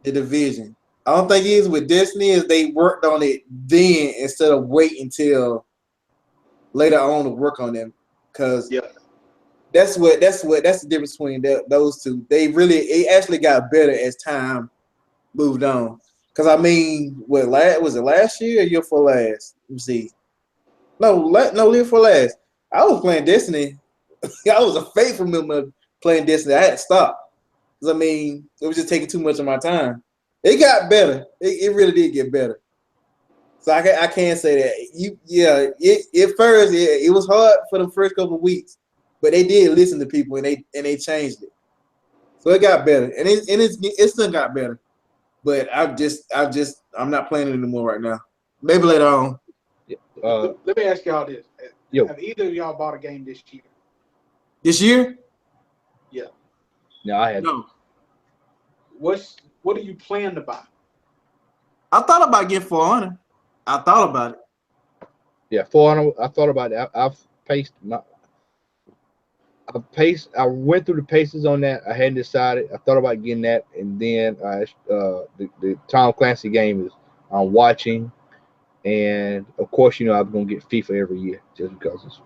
The Division. I don't think it is with Destiny is they worked on it then instead of waiting until later on to work on them. Because that's the difference between those two. It actually got better as time moved on. Because I mean, was it last year or year before last? Let me see. No, year before last. I was playing Destiny. I was a faithful member playing Destiny. I had to stop. Because I mean, it was just taking too much of my time. It got better. It really did get better. So I can't say that. At first it was hard for the first couple of weeks, but they did listen to people and they changed it. So it got better, and it still got better. But I'm not playing it anymore right now. Maybe later on. Let me ask y'all this: have either of y'all bought a game this year? This year? Yeah. No, I had no. What do you plan to buy? I thought about getting For Honor. I thought about it. Yeah, For Honor. I thought about it. I went through the paces on that. I hadn't decided. I thought about getting that, and then the Tom Clancy game is I'm watching, and of course, I'm gonna get FIFA every year just because it's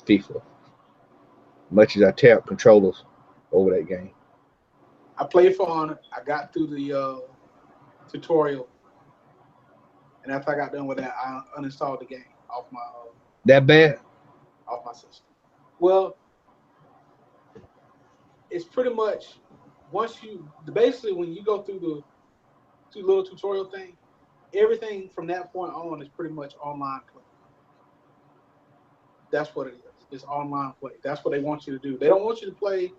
FIFA. Much as I tear up controllers over that game. I played for Honor. I got through the tutorial, and after I got done with that, I uninstalled the game off That bad? my system. Well, it's pretty much basically when you go through the little tutorial thing, everything from that point on is pretty much online play. That's what it is. It's online play. That's what they want you to do. They don't want you to play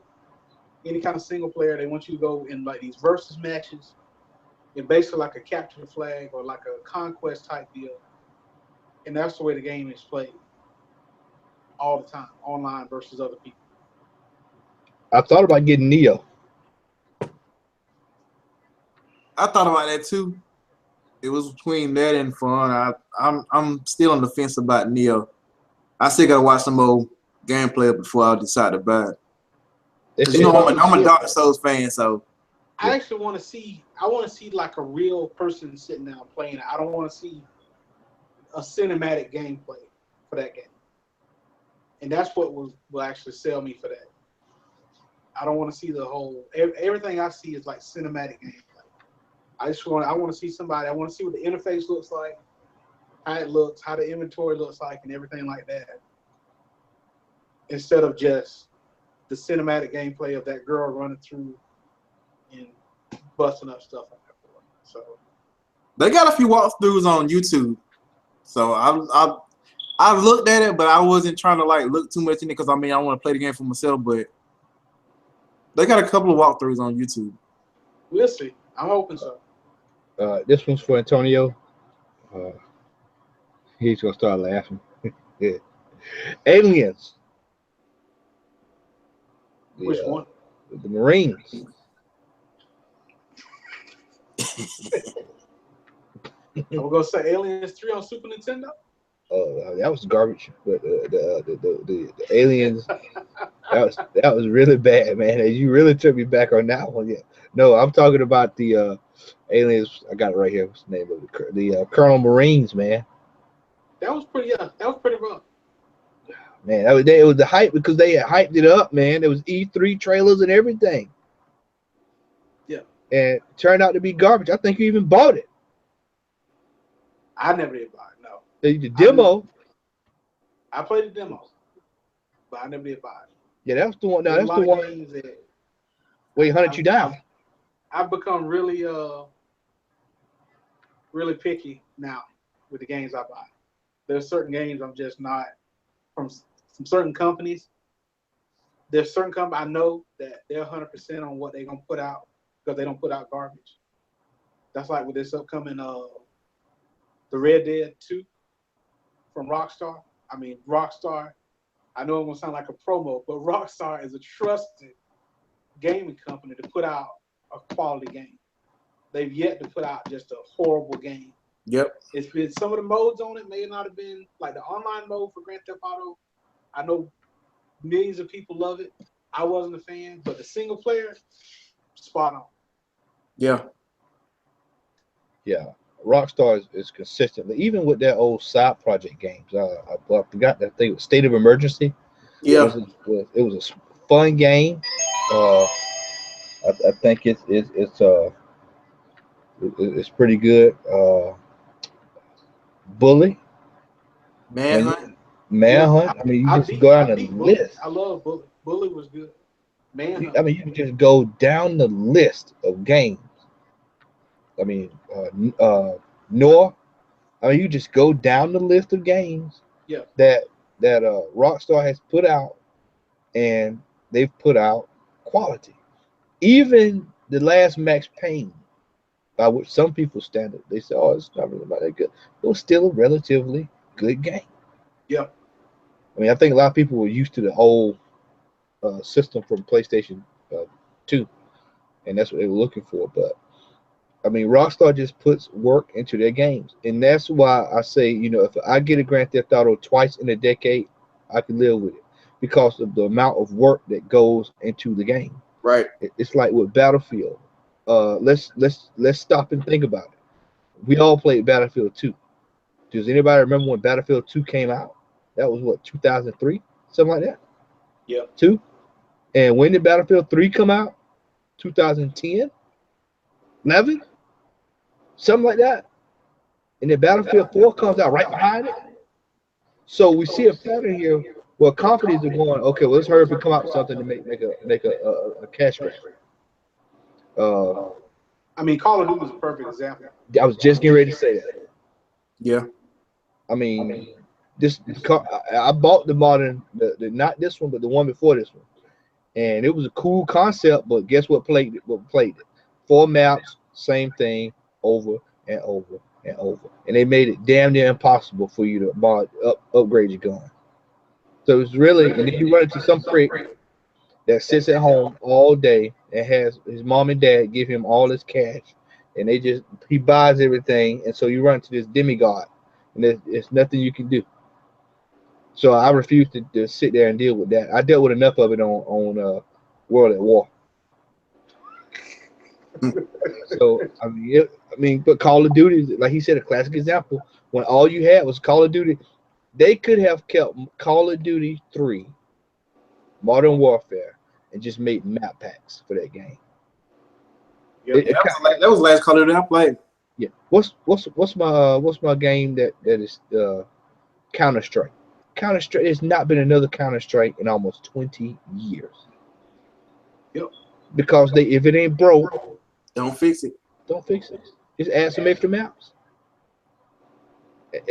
any kind of single player. They want you to go in like these versus matches, and basically like a capture the flag or like a conquest type deal. And that's the way the game is played all the time, online versus other people. I thought about getting Neo. I thought about that too. It was between that and Fun. I'm still on the fence about Neo. I still gotta watch some old gameplay before I decide to buy it. It's, You know, I'm a Dark Souls fan, so I actually want to see. I want to see like a real person sitting down playing it. I don't want to see a cinematic gameplay for that game, and that's what will actually sell me for that. I don't want to see the whole. Everything I see is like cinematic gameplay. I want to see somebody. I want to see what the interface looks like, how it looks, how the inventory looks like, and everything like that. Instead of just the cinematic gameplay of that girl running through and busting up stuff on that board. So they got a few walkthroughs on YouTube. So I looked at it, but I wasn't trying to like look too much in it because I mean I want to play the game for myself. But they got a couple of walkthroughs on YouTube. we'll see. I'm hoping so. this one's for Antonio. He's gonna start laughing. Yeah. Aliens. Which one? The Marines. I'm gonna say Aliens 3 on Super Nintendo. That was garbage. But the Aliens, that was really bad, man. You really took me back on that one. Yeah. No, I'm talking about the Aliens. I got it right here. What's the name of it? The Colonel Marines, man. That was pretty. That was pretty rough. Man, it was the hype because they had hyped it up, man. There was E3 trailers and everything. Yeah. And it turned out to be garbage. I think you even bought it. I never did buy it. No. The demo. I played the demo, but I never did buy it. Yeah, that's the one. No, There's that's the one. Where he hunted you down. I've become really, really picky now with the games I buy. There's certain games I'm just not from certain companies. There's certain companies I know that they're 100% on what they're gonna put out because they don't put out garbage. That's like with this upcoming the Red Dead 2 from Rockstar. I mean, Rockstar, I know it won't sound like a promo, but Rockstar is a trusted gaming company to put out a quality game. They've yet to put out just a horrible game. Yep. It's been some of the modes on it may not have been like the online mode for Grand Theft Auto. I know millions of people love it. I wasn't a fan, but the single player, spot on. Yeah. Yeah. Rockstar is consistently, even with their old side project games. I forgot that thing was State of Emergency. Yeah. It was a fun game. I think it's pretty good. Bully. Manhunt. Manhunt. I mean, you just go down the list. I love Bully. Bully was good. Manhunt. I mean, you can just go down the list of games. I mean, Noah. I mean, you just go down the list of games that Rockstar has put out, and they've put out quality. Even the last Max Payne, by which some people stand it, they say, "Oh, it's not really that good." It was still a relatively good game. Yeah. I mean, I think a lot of people were used to the whole system from PlayStation 2, and that's what they were looking for. But I mean, Rockstar just puts work into their games, and that's why I say, you know, if I get a Grand Theft Auto twice in a decade, I can live with it because of the amount of work that goes into the game. Right. It's like with Battlefield. Let's stop and think about it. We all played Battlefield 2. Does anybody remember when Battlefield 2 came out? That was what, 2003, something like that. Yeah. 2. And when did Battlefield 3 come out? 2010, 11, something like that. And then Battlefield 4 comes out right behind it. So we see a pattern here where companies are going, okay, well, let's hurry up and come out with something to make a cash grab. I mean, Call of Duty is a perfect example. I was just getting ready to say that. Yeah. I mean, I bought the modern, not this one, but the one before this one, and it was a cool concept. But guess what played it? 4 maps, same thing, over and over and over, and they made it damn near impossible for you to upgrade your gun. So it's really, and then you run into some prick that sits at home all day and has his mom and dad give him all his cash, and he buys everything, and so you run into this demigod, and there's nothing you can do. So I refuse to sit there and deal with that. I dealt with enough of it on World at War. So I mean, but Call of Duty, like he said, a classic example. When all you had was Call of Duty, they could have kept Call of Duty 3, Modern Warfare, and just made map packs for that game. Yeah, that was the last Call of Duty I played. Yeah. What's my game that is Counter-Strike? Counter-Strike. There's not been another Counter-Strike in almost 20 years. Yep. Because if it ain't broke, don't fix it. Don't fix it. Just add some extra maps.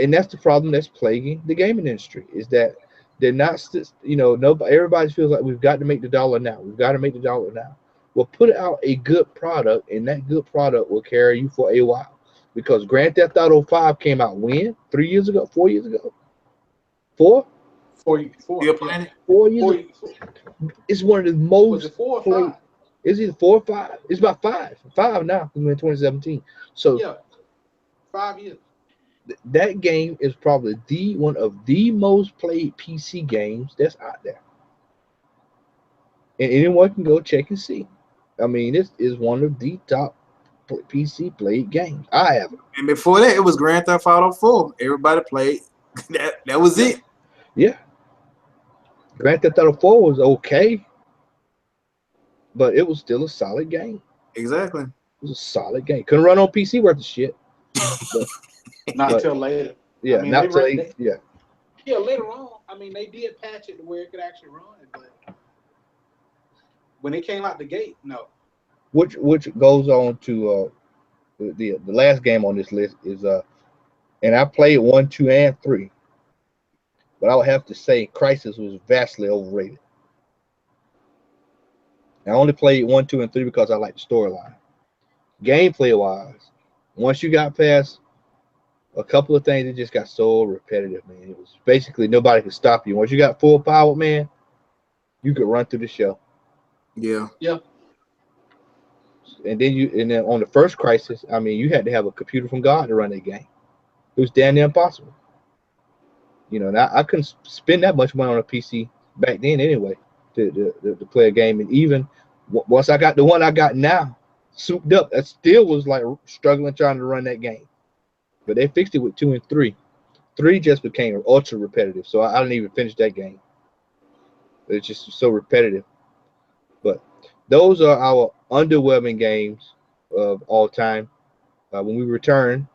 And that's the problem that's plaguing the gaming industry, is that they're not, nobody, everybody feels like we've got to make the dollar now. We've got to make the dollar now. Well, put out a good product, and that good product will carry you for a while. Because Grand Theft Auto 5 came out when? 3 years ago? 4 years ago? 4? 4 years. 4 years ago. It's one of the most. Was it 4 or 5? Is it 4 or 5? It's about 5. 5 now. We're in 2017. So yeah, 5 years. That game is probably one of the most played PC games that's out there. And anyone can go check and see. I mean, this is one of the top PC played games. I have it. And before that, it was Grand Theft Auto 4. Everybody played. That was it. Yeah. Grand Theft Auto 4 was okay, but it was still a solid game. Exactly. It was a solid game. Couldn't run on PC worth of shit. Not until later. Yeah, not until later. Yeah. Yeah, later on. I mean, they did patch it to where it could actually run it, but when it came out the gate, no. Which goes on to the last game on this list is and I played 1, 2, and 3, but I would have to say Crysis was vastly overrated. I only played 1, 2, and 3 because I like the storyline. Gameplay wise, once you got past a couple of things, it just got so repetitive, man. It was basically nobody could stop you. Once you got full power, man, you could run through the show. Yeah. Yeah. And then on the first Crysis, I mean, you had to have a computer from God to run that game. It was damn near impossible. And I couldn't spend that much money on a PC back then anyway to play a game. And even once I got the one I got now, souped up, that still was like struggling trying to run that game. But they fixed it with 2 and 3. 3 just became ultra repetitive, so I didn't even finish that game. It's just so repetitive. But those are our underwhelming games of all time. When we return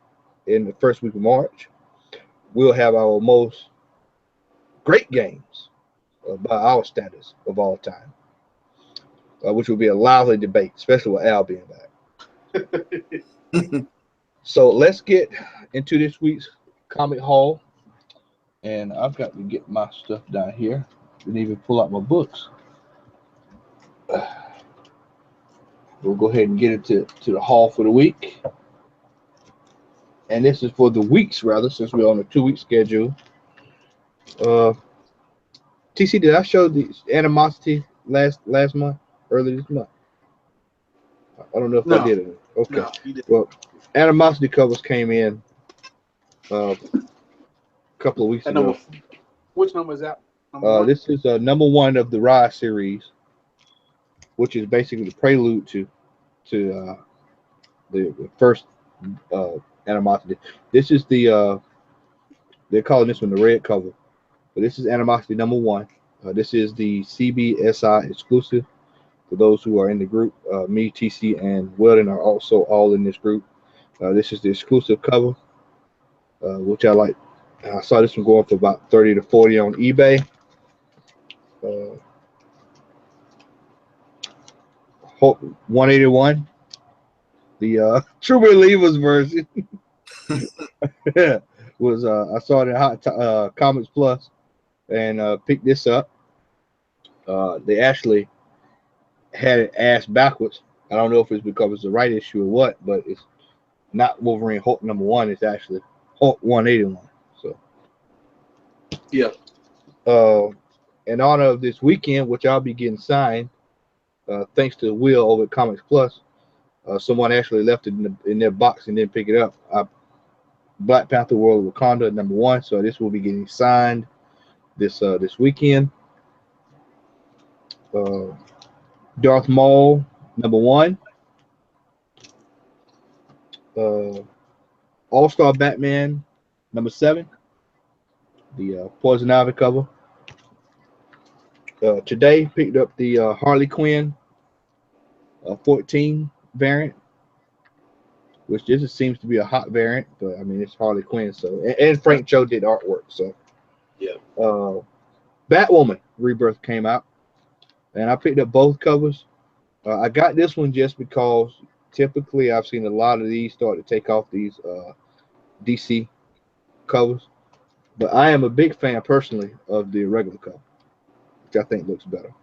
in the first week of March, we'll have our most great games by our standards of all time, which will be a lively debate, especially with Al being back. So let's get into this week's Comic Haul. And I've got to get my stuff down here. Didn't even pull out my books. We'll go ahead and get into the haul for the week. And this is for the weeks, rather, since we're on a 2-week schedule. TC, did I show the Animosity last month, early this month? I don't know if I did it. Okay. No, you didn't. Well, Animosity covers came in a couple of weeks ago. Which number is that? This is number 1 of the Rise series, which is basically the prelude to the first Animosity. This is they're calling this one the red cover, but this is Animosity number 1. This is the CBSI exclusive. For those who are in the group, me, TC, and Weldon are also all in this group. This is the exclusive cover, which I like. I saw this one going for about 30 to 40 on eBay. 181, the True Believers version. Was I saw it at Comics Plus and picked this up. They actually had it ass backwards. I don't know if it's because it's the right issue or what, but it's not Wolverine Hulk #1. It's actually Hulk 181. So Yeah. In honor of this weekend, which I'll be getting signed, thanks to Will over at Comics Plus, someone actually left it in their box and didn't pick it up. Black Panther World of Wakanda #1. So this will be getting signed this weekend. Darth Maul #1. All-Star Batman #7. The Poison Ivy cover. Today picked up the Harley Quinn 14 variant, which just seems to be a hot variant, but I mean it's Harley Quinn. So and Frank Cho did artwork. So yeah. Batwoman Rebirth came out, and I picked up both covers. I got this one just because typically I've seen a lot of these start to take off these DC covers, but I am a big fan personally of the regular cover, which I think looks better.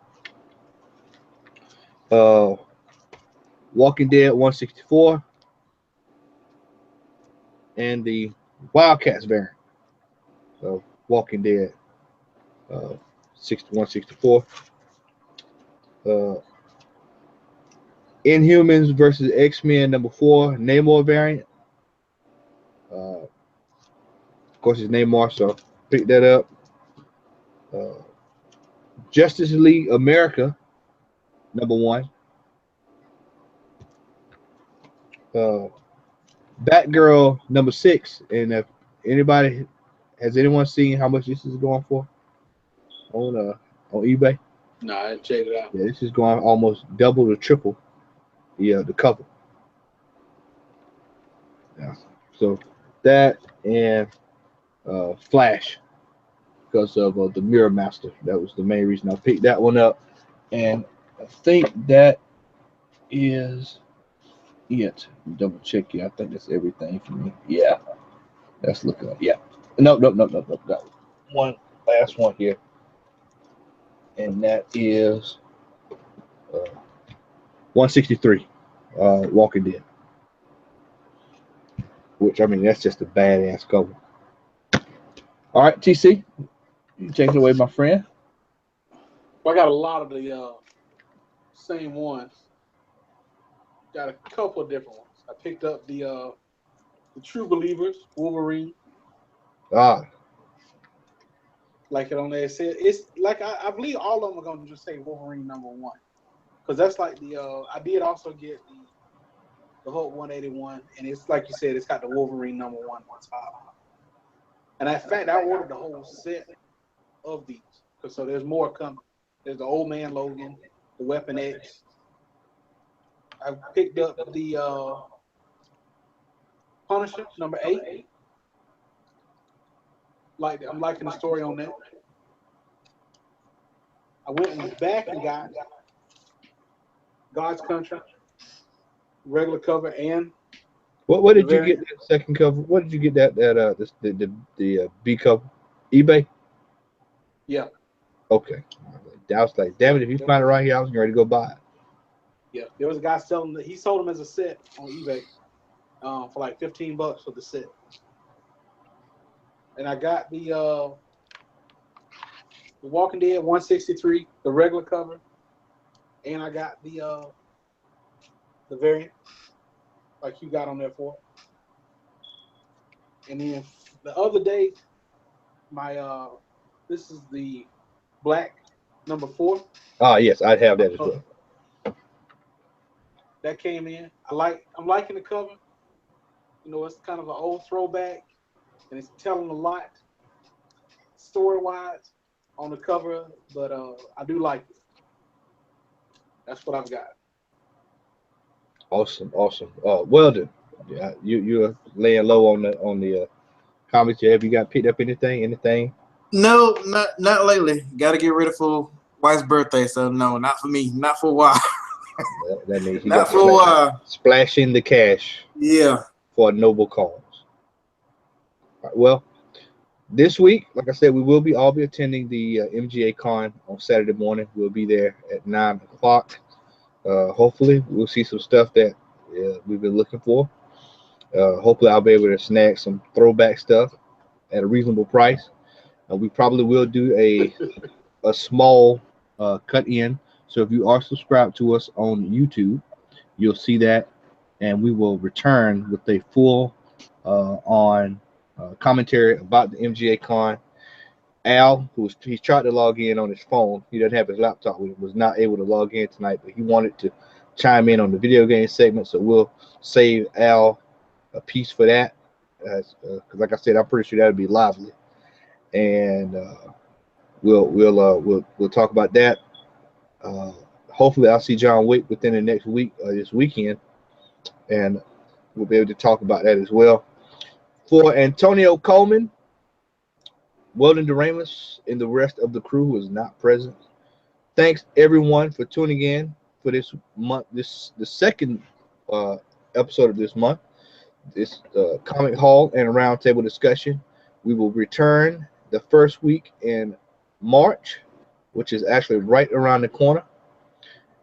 Walking Dead 164 and the Wildcats variant of Walking Dead 164. Inhumans versus X-Men #4 Namor variant. Of course, it's Namor, so pick that up. Justice League America #1. Batgirl #6. And if anybody has anyone seen how much this is going for on eBay? No, I checked it out. Yeah, this is going almost double or triple the cover. Yeah. So that and Flash because of the Mirror Master. That was the main reason I picked that one up. And I think that is it. Double check here. I think that's everything for me. Yeah. Let's look up. Yeah. No. Got one last one here. And that is 163 Walking Dead. Which, I mean, that's just a badass cover. All right, TC. You take it away, my friend. Well, I got a lot of the same ones. Got a couple of different ones. I picked up the True Believers Wolverine. Ah, Like it on there said, it's like I believe all of them are gonna just say Wolverine #1 because that's like the I did also get the Hulk 181, and it's like you said, it's got the Wolverine #1 on top. And in fact, I ordered the whole set of these because so there's more coming. There's the Old Man Logan, the Weapon X. I picked up the Punisher #8. I'm liking the story on that. I went back and got God's Country, regular cover, and what did you get that second cover? What did you get that the B cover? eBay? Yeah. Okay. I was like, damn it, if you find it right here, I was ready to go buy it. Yeah. There was a guy selling it. He sold them as a set on eBay for like $15 for the set. And I got the Walking Dead 163, the regular cover, and I got the variant, like you got on there for. And then the other day, my this is the black #4. Ah, yes, I'd have that as well. That came in. I'm liking the cover. You know, it's kind of an old throwback, and it's telling a lot story-wise on the cover, but I do like it. That's what I've got. Awesome. Weldon, yeah, you're laying low on the comics. Have you got picked up anything? No, not lately. Got to get ready for wife's birthday, so no, not for me. Not for a while. That means you Not got for a while. splashing the cash Yeah. for a noble cause. All right, well, this week, like I said, we will be attending the MGA Con on Saturday morning. We'll be there at 9 o'clock. Hopefully, we'll see some stuff that we've been looking for. Hopefully, I'll be able to snag some throwback stuff at a reasonable price. We probably will do a small cut in. So if you are subscribed to us on YouTube, you'll see that, and we will return with a full on commentary about the MGA Con. Al, he's tried to log in on his phone. He doesn't have his laptop. He was not able to log in tonight, but he wanted to chime in on the video game segment. So we'll save Al a piece for that. Because, like I said, I'm pretty sure that would be lively, and we'll talk about that. Hopefully, I'll see John Wick within the next week, this weekend, and we'll be able to talk about that as well. For Antonio Coleman, Weldon Doremus, and the rest of the crew who is not present, thanks everyone for tuning in for this month. The second episode of this month. This Comic Hall and Roundtable discussion. We will return the first week in March, which is actually right around the corner.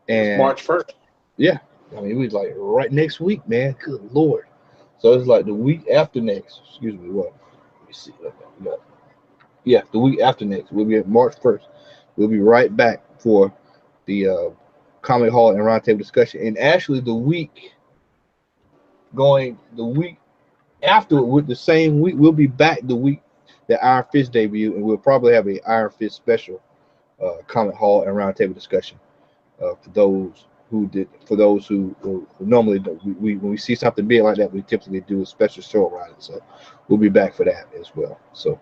And it's March 1st. Yeah, I mean, it was like right next week, man. Good Lord. So it's like the week after next. Excuse me, what? Let me see. Okay, yeah, the week after next. We'll be at March 1st. We'll be right back for the Comic Hall and Roundtable discussion. And actually, the week after, with the same week, we'll be back the week that Iron Fist debut, and we'll probably have a Iron Fist special Comic Hall and Roundtable discussion for those who normally do. When we see something big like that, we typically do a special show around it. So we'll be back for that as well. So,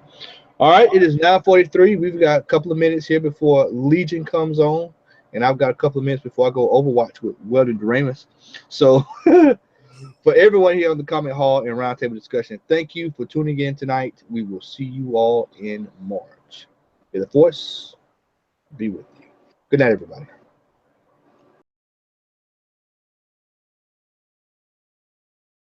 all right, it is 9:43. We've got a couple of minutes here before Legion comes on, and I've got a couple of minutes before I go Overwatch with Weldon Doremus. So. For everyone here on the Comic Hall and Roundtable discussion, thank you for tuning in tonight. We will see you all in March. May the Force be with you. Good night, everybody.